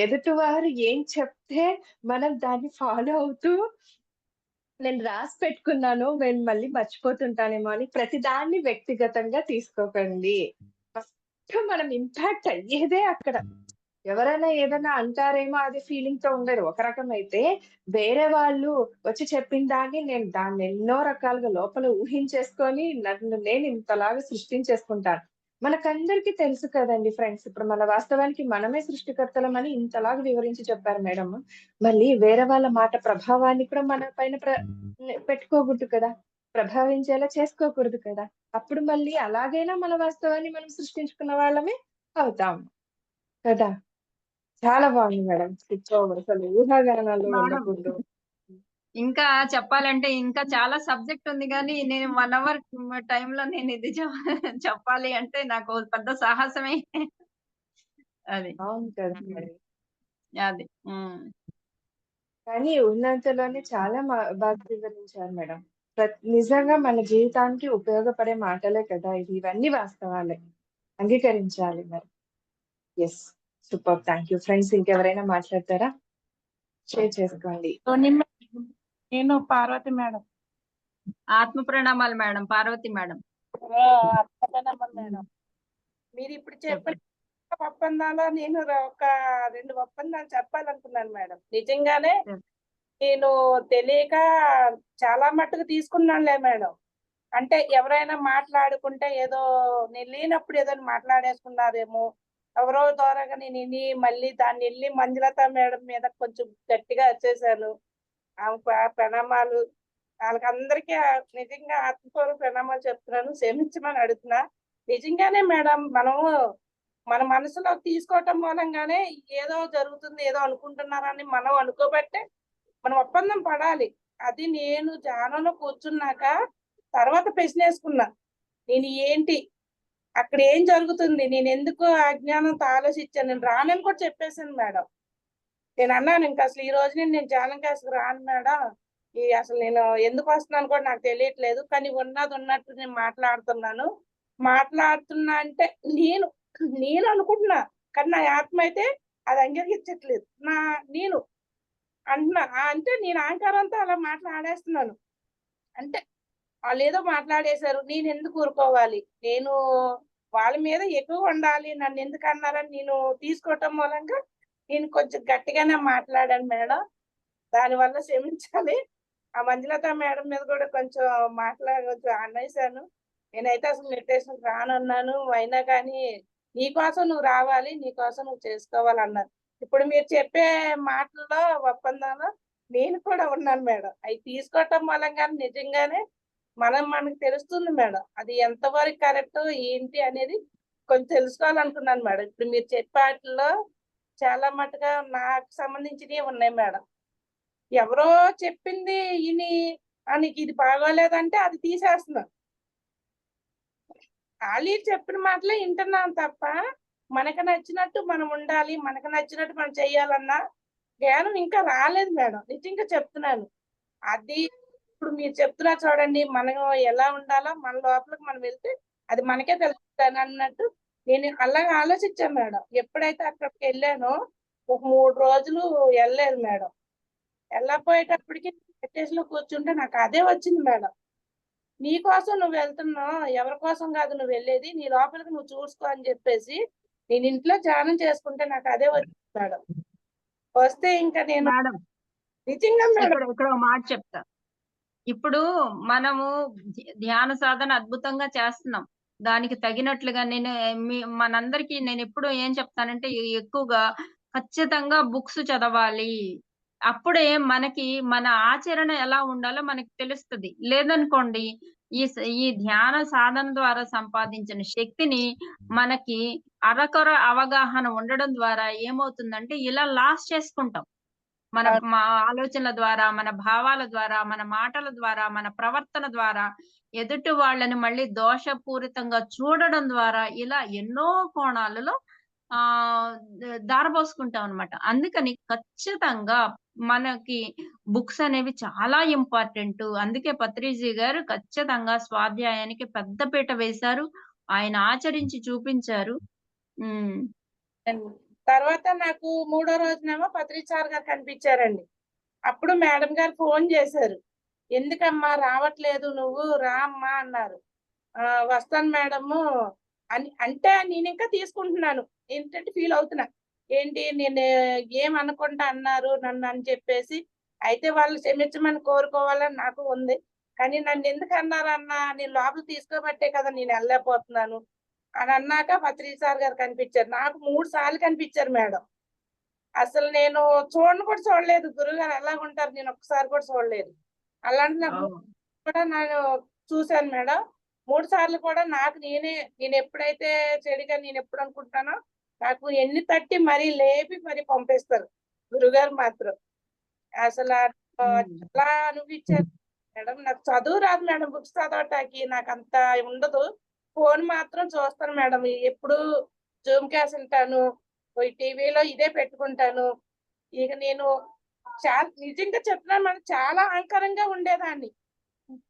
Speaker 1: ఎదుటివారు ఏం చెప్తే మనం దాన్ని ఫాలో అవుతూ నేను రాసి పెట్టుకున్నాను నేను మళ్ళీ మర్చిపోతుంటానేమో అని ప్రతిదాన్ని వ్యక్తిగతంగా తీసుకోకండి. ఫస్ట్ మనం ఇంపాక్ట్ అయ్యేదే అక్కడ. ఎవరైనా ఏదైనా అంటారేమో అది ఫీలింగ్ తో ఉండరు. ఒక రకమైతే వేరే వాళ్ళు వచ్చి చెప్పిన దాన్ని నేను దాన్ని ఎన్నో రకాలుగా లోపల ఊహించేసుకొని నన్ను నేను ఇంతలాగా సృష్టించేసుకుంటాను. మనకందరికీ తెలుసు కదండి ఫ్రెండ్స్. ఇప్పుడు మన వాస్తవానికి మనమే సృష్టికర్తలమని ఇంతలాగా వివరించి చెప్పారు మేడం. మళ్ళీ వేరే వాళ్ళ మాట ప్రభావాన్ని కూడా మన పైన పెట్టుకోకూడదు కదా, ప్రభావించేలా చేసుకోకూడదు కదా. అప్పుడు మళ్ళీ అలాగైనా మన వాస్తవాన్ని మనం సృష్టించుకున్న వాళ్ళమే అవుతాం కదా. చాలా బాగుంది మేడం. అసలు ఊహాగానాలు వెళ్ళకూడదు.
Speaker 2: ఇంకా చెప్పాలంటే ఇంకా చాలా సబ్జెక్ట్ ఉంది కానీ నేను 1 అవర్ టైంలో నేను ఇది చెప్పాలి అంటే నాకు పెద్ద సాహసమే. అది
Speaker 1: అవును కదా మరి.
Speaker 2: అది
Speaker 1: కానీ ఉన్నంతలోనే చాలా బాగా వివరించారు మేడం. నిజంగా మన జీవితానికి ఉపయోగపడే మాటలే కదా ఇవన్నీ వాస్తవాలే, అంగీకరించాలి మరి. Yes, super. Thank you friends. ఇంకెవరైనా మాట్లాడతారా? షేర్ చేసుకోండి.
Speaker 4: నేను పార్వతి మేడం.
Speaker 2: ఆత్మ ప్రణామాలు మేడం. పార్వతి మేడం.
Speaker 4: మేడం, మీరు ఇప్పుడు చెప్పిన ఒప్పందాల్లో నేను ఒక 2 ఒప్పందాలు చెప్పాలనుకున్నాను మేడం. నిజంగానే నేను తెలియక చాలా మట్టుకు తీసుకున్నానులే మేడం. అంటే ఎవరైనా మాట్లాడుకుంటే ఏదో నేను లేనప్పుడు ఏదో మాట్లాడేసుకున్నారేమో ఎవరో ద్వారాగా నేను విని మళ్ళీ దాన్ని వెళ్ళి మంజులత మేడం మీద కొంచెం గట్టిగా వచ్చేసాను. ప్రణామాలు వాళ్ళకి అందరికీ నిజంగా ఆత్మపూర్వక ప్రణామాలు చెప్తున్నాను. క్షమించమని అడుగుతున్నా. నిజంగానే మేడం మనము మన మనసులో తీసుకోవటం మూలంగానే ఏదో జరుగుతుంది, ఏదో అనుకుంటున్నారని మనం అనుకోబట్టే మనం ఒప్పందం పడాలి. అది నేను ధ్యానంలో కూర్చున్నాక తర్వాత ప్రశ్న వేసుకున్నా, నేను ఏంటి అక్కడ ఏం జరుగుతుంది, నేను ఎందుకు అజ్ఞానంతో ఆలోచించాను, నేను రానని కూడా చెప్పేసాను మేడం. నేను అన్నాను ఇంకా అసలు ఈ రోజు నేను ధ్యానం క్లాస్కి రాను మేడం, అసలు నేను ఎందుకు వస్తున్నాను కూడా నాకు తెలియట్లేదు, కానీ ఉన్నది ఉన్నట్టు నేను మాట్లాడుతున్నా అంటే నేను అనుకుంటున్నా కానీ నా ఆత్మ అయితే అది అంగీకరించట్లేదు. నేను అంటున్నా అంటే నేను అహంకారంతో అలా మాట్లాడేస్తున్నాను. అంటే వాళ్ళేదో మాట్లాడేశారు. నేనెందుకు ఊరుకోవాలి? నేను వాళ్ళ మీద ఎక్కువ ఉండాలి. నన్నెందుకు అన్నారని నేను తీసుకోవటం మూలంగా నేను కొంచెం గట్టిగానే మాట్లాడాను మేడం. దానివల్ల క్షమించాలి. ఆ మంజులత మేడం మీద కూడా కొంచెం కొంచెం అనేసాను. నేనైతే అసలు మెడిటేషన్‌కి రానన్నాను. అయినా కానీ నీకోసం నువ్వు రావాలి. నీకోసం నువ్వు చేసుకోవాలన్నారు. ఇప్పుడు మీరు చెప్పే మాటల్లో, ఒప్పందంలో నేను కూడా ఉన్నాను మేడం. అయి తీసుకోవటం మూలంగానే నిజంగానే మనకు తెలుస్తుంది మేడం. అది ఎంతవరకు కరెక్ట్ ఏంటి అనేది కొంచెం తెలుసుకోవాలనుకున్నాను మేడం. ఇప్పుడు మీరు చెప్పే ఆటిల్లో చాలా మట్టుగా నాకు సంబంధించినవి ఉన్నాయి మేడం. ఎవరో చెప్పింది ఇని నీకు ఇది బాగోలేదంటే అది తీసేస్తున్నాను. ఖాళీ చెప్పిన మాటలే వింటున్నాను తప్ప మనకు నచ్చినట్టు మనం ఉండాలి, మనకు నచ్చినట్టు మనం చెయ్యాలన్న జ్ఞానం ఇంకా రాలేదు మేడం. నిజంగా చెప్తున్నాను. అది ఇప్పుడు మీరు చెప్తున్నారు చూడండి, మనం ఎలా ఉండాలో మన లోపలికి మనం వెళ్తే అది మనకే తెలుస్తుంది అన్నట్టు నేను అలాగే ఆలోచించాను మేడం. ఎప్పుడైతే అక్కడికి వెళ్ళానో ఒక 3 రోజులు వెళ్ళలేదు మేడం. వెళ్ళకపోయేటప్పటికి మెడిటేషన్ లో కూర్చుంటే నాకు అదే వచ్చింది మేడం. నీ కోసం నువ్వు వెళ్తున్నావు, ఎవరి కోసం కాదు నువ్వు వెళ్ళేది, నీ లోపలికి నువ్వు చూసుకో అని చెప్పేసి నేను ఇంట్లో ధ్యానం చేసుకుంటే నాకు అదే వచ్చింది మేడం. వస్తే ఇంకా నేను
Speaker 2: మేడం
Speaker 4: నిజంగా మేడం
Speaker 2: ఇక్కడ ఒక మాట చెప్తా. ఇప్పుడు మనము ధ్యాన సాధన అద్భుతంగా చేస్తున్నాం. దానికి తగినట్లుగా మనందరికీ నేను ఎప్పుడు ఏం చెప్తానంటే ఎక్కువగా ఖచ్చితంగా బుక్స్ చదవాలి. అప్పుడే మనకి మన ఆచరణ ఎలా ఉండాలో మనకి తెలుస్తది. లేదనుకోండి ఈ ధ్యాన సాధన ద్వారా సంపాదించిన శక్తిని మనకి అరకొర అవగాహన ఉండడం ద్వారా ఏమవుతుందంటే ఇలా లాస్ చేసుకుంటాం. మన ఆలోచనల ద్వారా, మన భావాల ద్వారా, మన మాటల ద్వారా, మన ప్రవర్తన ద్వారా, ఎదుటి వాళ్ళని మళ్ళీ దోషపూరితంగా చూడడం ద్వారా ఇలా ఎన్నో కోణాలలో దారబోసుకుంటాం అన్నమాట. అందుకని ఖచ్చితంగా మనకి బుక్స్ అనేవి చాలా ఇంపార్టెంటు. అందుకే పత్రిజీ గారు ఖచ్చితంగా స్వాధ్యాయానికి పెద్దపీట వేశారు. ఆయన ఆచరించి చూపించారు. హ్మ్.
Speaker 4: తర్వాత నాకు 3వ రోజునేమో పత్రిక సార్ గారు కనిపించారండి. అప్పుడు మేడం గారు ఫోన్ చేశారు. ఎందుకమ్మా రావట్లేదు నువ్వు రా అమ్మా అన్నారు. వస్తాను మేడము అని అంటే నేను ఇంకా తీసుకుంటున్నాను. ఏంటంటే ఫీల్ అవుతున్నా. ఏంటి నేను ఏమనుకుంటా అన్నారు నన్ను అని చెప్పేసి. అయితే వాళ్ళు క్షమించమని కోరుకోవాలని నాకు ఉంది. కానీ నన్ను ఎందుకు అన్నారన్నా నేను లోపలికి తీసుకోబట్టే కదా నేను వెళ్ళలేకపోతున్నాను అని అన్నాక పత్రిక సార్ గారు కనిపించారు. నాకు 3 సార్లు కనిపించారు మేడం. అసలు నేను కూడా చూడలేదు. గురువుగారు ఎలాగుంటారు నేను ఒక్కసారి కూడా చూడలేదు. అలాంటి నాకు కూడా నేను చూశాను మేడం. 3 సార్లు కూడా నాకు నేను ఎప్పుడైతే చెడుగా నేను ఎప్పుడు అనుకుంటానో నాకు ఎన్ని తట్టి మరీ లేపి మరి పంపిస్తారు గురుగారు మాత్రం. అసలు చాలా అనిపించారు మేడం. నాకు చదువు రాదు మేడం. బుక్స్ చదవటానికి నాకు అంత ఉండదు. ఫోన్ మాత్రం చూస్తాను మేడం. ఎప్పుడు జూమ్ క్లాస్ వింటాను. టీవీలో ఇదే పెట్టుకుంటాను. ఇక నేను నిజంగా చెప్తున్నాను మేడం, చాలా అహంకారంగా ఉండేదాన్ని.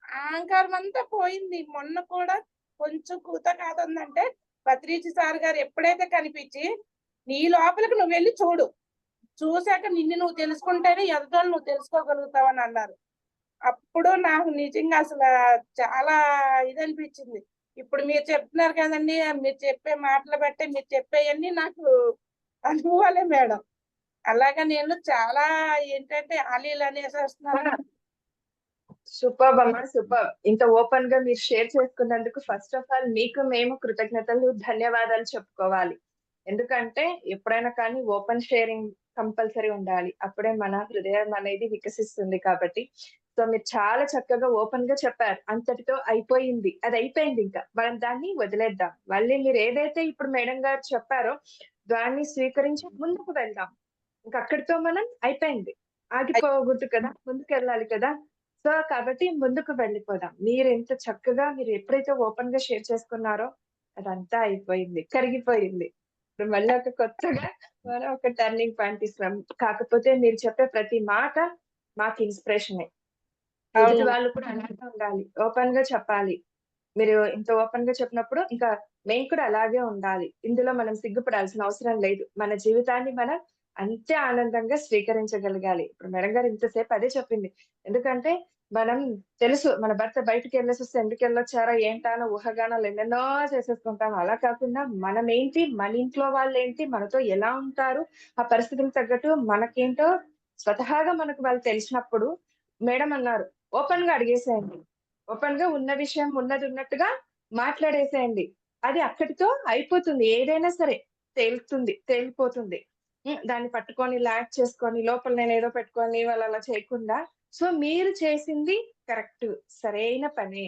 Speaker 4: ఆ అహంకారం అంతా పోయింది. మొన్న కూడా కొంచెం కూత కాదంటే పత్రిజీ సార్ గారు ఎప్పుడైతే కనిపించి నీ లోపలికి నువ్వు వెళ్ళి చూడు, చూశాక నిన్ను నువ్వు తెలుసుకుంటేనే ఎదుటోళ్ళు నువ్వు తెలుసుకోగలుగుతావు అని అన్నారు. అప్పుడు నాకు నిజంగా అసలు చాలా ఇదనిపించింది. ఇప్పుడు మీరు చెప్తున్నారు కదండి, మీరు చెప్పే మాటలు బట్టి మీరు చెప్పేవన్నీ నాకు అనుభవాలే మేడం. అలాగా నేను చాలా ఏంటంటే ఆలీలు అనేసేస్తున్నాను.
Speaker 1: సూపర్బ్ అమ్మా, సూపర్బ్. ఇంత ఓపెన్ గా మీరు షేర్ చేసుకున్నందుకు ఫస్ట్ ఆఫ్ ఆల్ మీకు మేము కృతజ్ఞతలు, ధన్యవాదాలు చెప్పుకోవాలి. ఎందుకంటే ఎప్పుడైనా కానీ ఓపెన్ షేరింగ్ కంపల్సరీ ఉండాలి. అప్పుడే మన హృదయం అనేది వికసిస్తుంది కాబట్టి. సో మీరు చాలా చక్కగా ఓపెన్ గా చెప్పారు. అంతటితో అయిపోయింది, అది అయిపోయింది. ఇంకా మనం దాన్ని వదిలేద్దాం. మళ్ళీ మీరు ఏదైతే ఇప్పుడు మేడం గారు చెప్పారో దాన్ని స్వీకరించి ముందుకు వెళ్దాం. ఇంకా అక్కడితో మనం అయిపోయింది, ఆగిపోకూడదు కదా, ముందుకు వెళ్ళాలి కదా. సో కాబట్టి ముందుకు వెళ్ళిపోదాం. మీరు ఎంత చక్కగా మీరు ఎప్పుడైతే ఓపెన్ గా షేర్ చేసుకున్నారో అదంతా అయిపోయింది, కరిగిపోయింది. ఇప్పుడు మళ్ళీ ఒక కొత్తగా మనం ఒక టర్నింగ్ పాయింట్ ఇస్తున్నాం. కాకపోతే మీరు చెప్పే ప్రతి మాట మాకు ఇన్స్పిరేషనే. ఎదుటి వాళ్ళు కూడా అలాగే ఉండాలి, ఓపెన్ గా చెప్పాలి. మీరు ఇంత ఓపెన్ గా చెప్పినప్పుడు ఇంకా మేము కూడా అలాగే ఉండాలి. ఇందులో మనం సిగ్గుపడాల్సిన అవసరం లేదు. మన జీవితాన్ని మనం అంతే ఆనందంగా స్వీకరించగలగాలి. ఇప్పుడు మేడం గారు ఇంతసేపు అదే చెప్పింది. ఎందుకంటే మనం తెలుసు మన భర్త బయటికి వెళ్ళేసొస్తే ఎందుకెళ్ళొచ్చారా ఏంటా అని ఊహాగానాలు ఎన్నెన్నో చేసేసుకుంటాం. అలా కాకుండా మనమేంటి, మన ఇంట్లో వాళ్ళేంటి, మనతో ఎలా ఉంటారు, ఆ పరిస్థితులకు తగ్గట్టు మనకేంటో స్వతహాగా మనకు వాళ్ళు తెలిసినప్పుడు మేడం అన్నారు ఓపెన్‌గా అడిగేసేయండి. ఓపెన్‌గా ఉన్న విషయం ఉన్నది ఉన్నట్టుగా మాట్లాడేసేయండి. అది అక్కడితో అయిపోతుంది. ఏదైనా సరే తేలిపోతుంది. దాన్ని పట్టుకొని లాగ్ చేసుకొని లోపల నేనేదో పెట్టుకొని వాళ్ళు అలా చేయకుండా సో మీరు చేసింది కరెక్ట్. సరైన పనే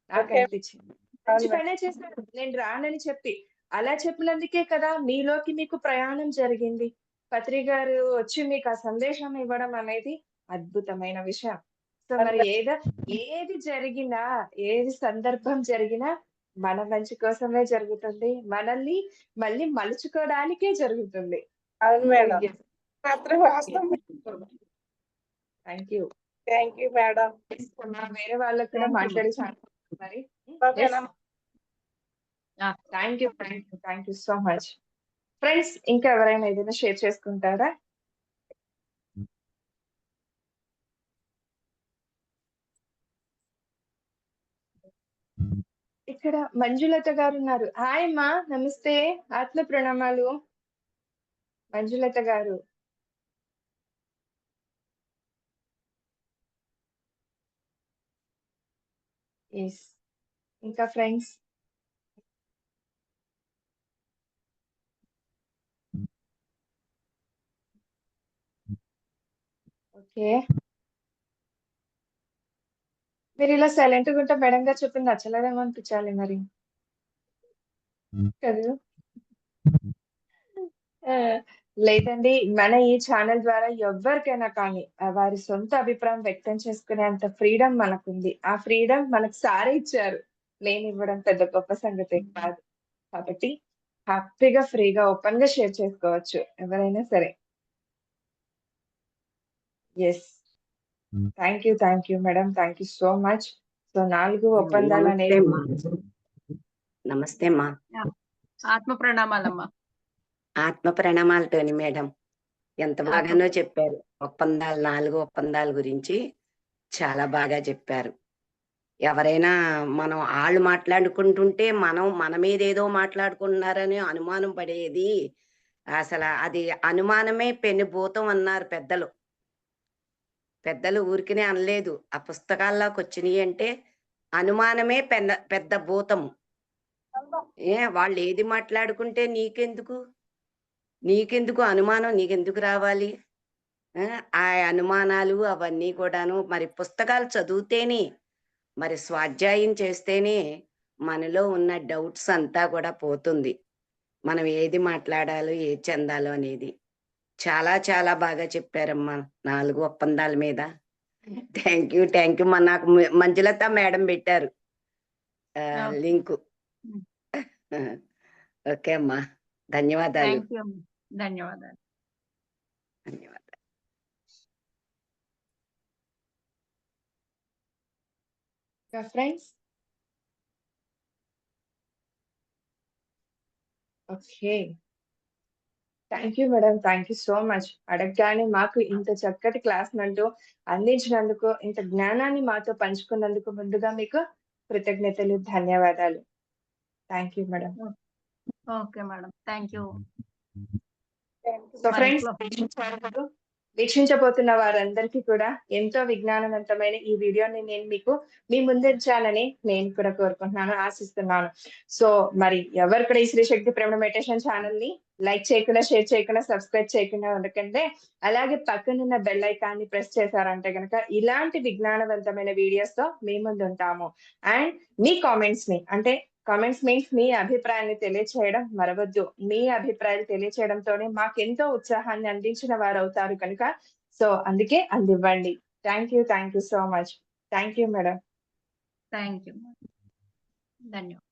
Speaker 4: ఓకే.
Speaker 1: నాకనిపించింది. మంచి
Speaker 4: అవును.
Speaker 1: పనే చేశారు. నేను రానని చెప్పి. అలా చెప్పినందుకే కదా మీలోకి మీకు ప్రయాణం జరిగింది. పత్రి గారు వచ్చి మీకు ఆ సందేశం ఇవ్వడం అనేది అద్భుతమైన విషయం. సో మరి ఏది జరిగినా, ఏది సందర్భం జరిగినా మన మంచి కోసమే జరుగుతుంది. మనల్ని మళ్ళీ మలుచుకోవడానికే జరుగుతుంది.
Speaker 4: అవును మేడం.
Speaker 1: Yes.
Speaker 4: మాత్రం వాస్తవం.
Speaker 1: Thank you.
Speaker 4: Thank you madam.
Speaker 1: వేరే వాళ్ళకి కూడా
Speaker 2: Thank you.
Speaker 1: మాట్లాడే ఛాన్స్ మరి.
Speaker 4: ఓకేనా?
Speaker 1: Thank you so much. Friends ఇంకా ఎవరైనా ఏదైనా షేర్ చేసుకుంటారా? ఇక్కడ మంజులత గారు ఉన్నారు. హాయ్ అమ్మా, నమస్తే, ఆత్మ ప్రణామాలు. మంజులత గారు. ఎస్. ఇంకా ఫ్రెండ్స్ ఓకే. మీరు ఇలా సైలెంట్ గా ఉంటే మేడం గారు చెప్పింది నచ్చలేదేమో అనిపించాలి మరి కదా. ఆ, లేదండి మన ఈ ఛానల్ ద్వారా ఎవరికైనా కానీ వారి సొంత అభిప్రాయం వ్యక్తం చేసుకునే అంత ఫ్రీడమ్ మనకుంది. ఆ ఫ్రీడమ్ మనకు సారే ఇచ్చారు. నేను ఇవ్వడం పెద్ద గొప్ప సంగతి కాదు. కాబట్టి హ్యాపీగా ఫ్రీగా ఓపెన్ గా షేర్ చేసుకోవచ్చు ఎవరైనా సరే. Yes. Thank you madam. Thank you so much. So 4 ఒప్పందాలు
Speaker 5: నమస్తే
Speaker 1: అనేవి
Speaker 5: అమ్మా. నమస్తే అమ్మా.
Speaker 2: ఆత్మ ప్రణామాలమ్మా.
Speaker 5: ఆత్మ ప్రణామాలతోని మేడం ఎంత బాగానో చెప్పారు. 4 ఒప్పందాల గురించి చాలా బాగా చెప్పారు. ఎవరైనా మనం ఆళ్ళు మాట్లాడుకుంటుంటే మన మీద ఏదో మాట్లాడుకుంటున్నారని అనుమానం పడేది. అది అనుమానమే పెనుభూతం అన్నారు పెద్దలు. పెద్దలు ఊరికనే అనలేదు. ఆ పుస్తకాల్లోకొచ్చినియి అంటే అనుమానమే పెద్ద భూతము. వాళ్ళు ఏది మాట్లాడుకుంటే నీకెందుకు అనుమానం నీకెందుకు రావాలి? ఆ అనుమానాలు అవన్నీ కూడాను మరి పుస్తకాలు చదివితేనే మరి స్వాధ్యాయం చేస్తేనే మనలో ఉన్న డౌట్స్ అంతా కూడా పోతుంది. మనం ఏది మాట్లాడాలో ఏది చెందాలో అనేది చాలా చాలా బాగా చెప్పారమ్మా 4 ఒప్పందాల మీద. థ్యాంక్ యూ నాకు మంజులత మేడం పెట్టారు లింకు. ఓకే అమ్మా, ధన్యవాదాలు.
Speaker 2: థ్యాంక్ యూ అమ్మా. ధన్యవాదాలు.
Speaker 5: ధన్యవాదాలు.
Speaker 1: Friends okay. Thank you madam. Thank you so much. అడగగానే మాకు ఇంత చక్కటి క్లాస్ నంటూ అందించినందుకు, ఇంత జ్ఞానాన్ని మాతో పంచుకున్నందుకు ముందుగా మీకు కృతజ్ఞతలు, ధన్యవాదాలు. Thank you madam.
Speaker 2: Okay madam. Thank you.
Speaker 1: So friends వీక్షించబోతున్న వారందరికీ కూడా ఎంతో విజ్ఞానవంతమైన ఈ వీడియోని నేను మీకు మీ ముందుంచాలని నేను కూడా కోరుకుంటున్నాను, ఆశిస్తున్నాను. సో మరి ఎవరు కూడా ఈ శ్రీ శక్తి ప్రేమ మెడిటేషన్ ఛానల్ ని లైక్ చేయకుండా, షేర్ చేయకుండా, సబ్స్క్రైబ్ చేయకుండా ఉండకండి. అలాగే పక్కనున్న బెల్ ఐకాన్ ని ప్రెస్ చేశారంటే గనక ఇలాంటి విజ్ఞానవంతమైన వీడియోస్ తో మీ ముందు ఉంటాము. అండ్ మీ కామెంట్స్ ని అంటే కామెంట్స్ మీన్స్ మీ అభిప్రాయాన్ని తెలియచేయడం మరవద్దు. మీ అభిప్రాయాలు తెలియచేయడంతోనే మాకెంతో ఉత్సాహాన్ని అందించిన వారు అవుతారు కనుక సో అందుకే అందివ్వండి. Thank you so much. Thank you madam.
Speaker 2: Thank you. ధన్యవాదాలు.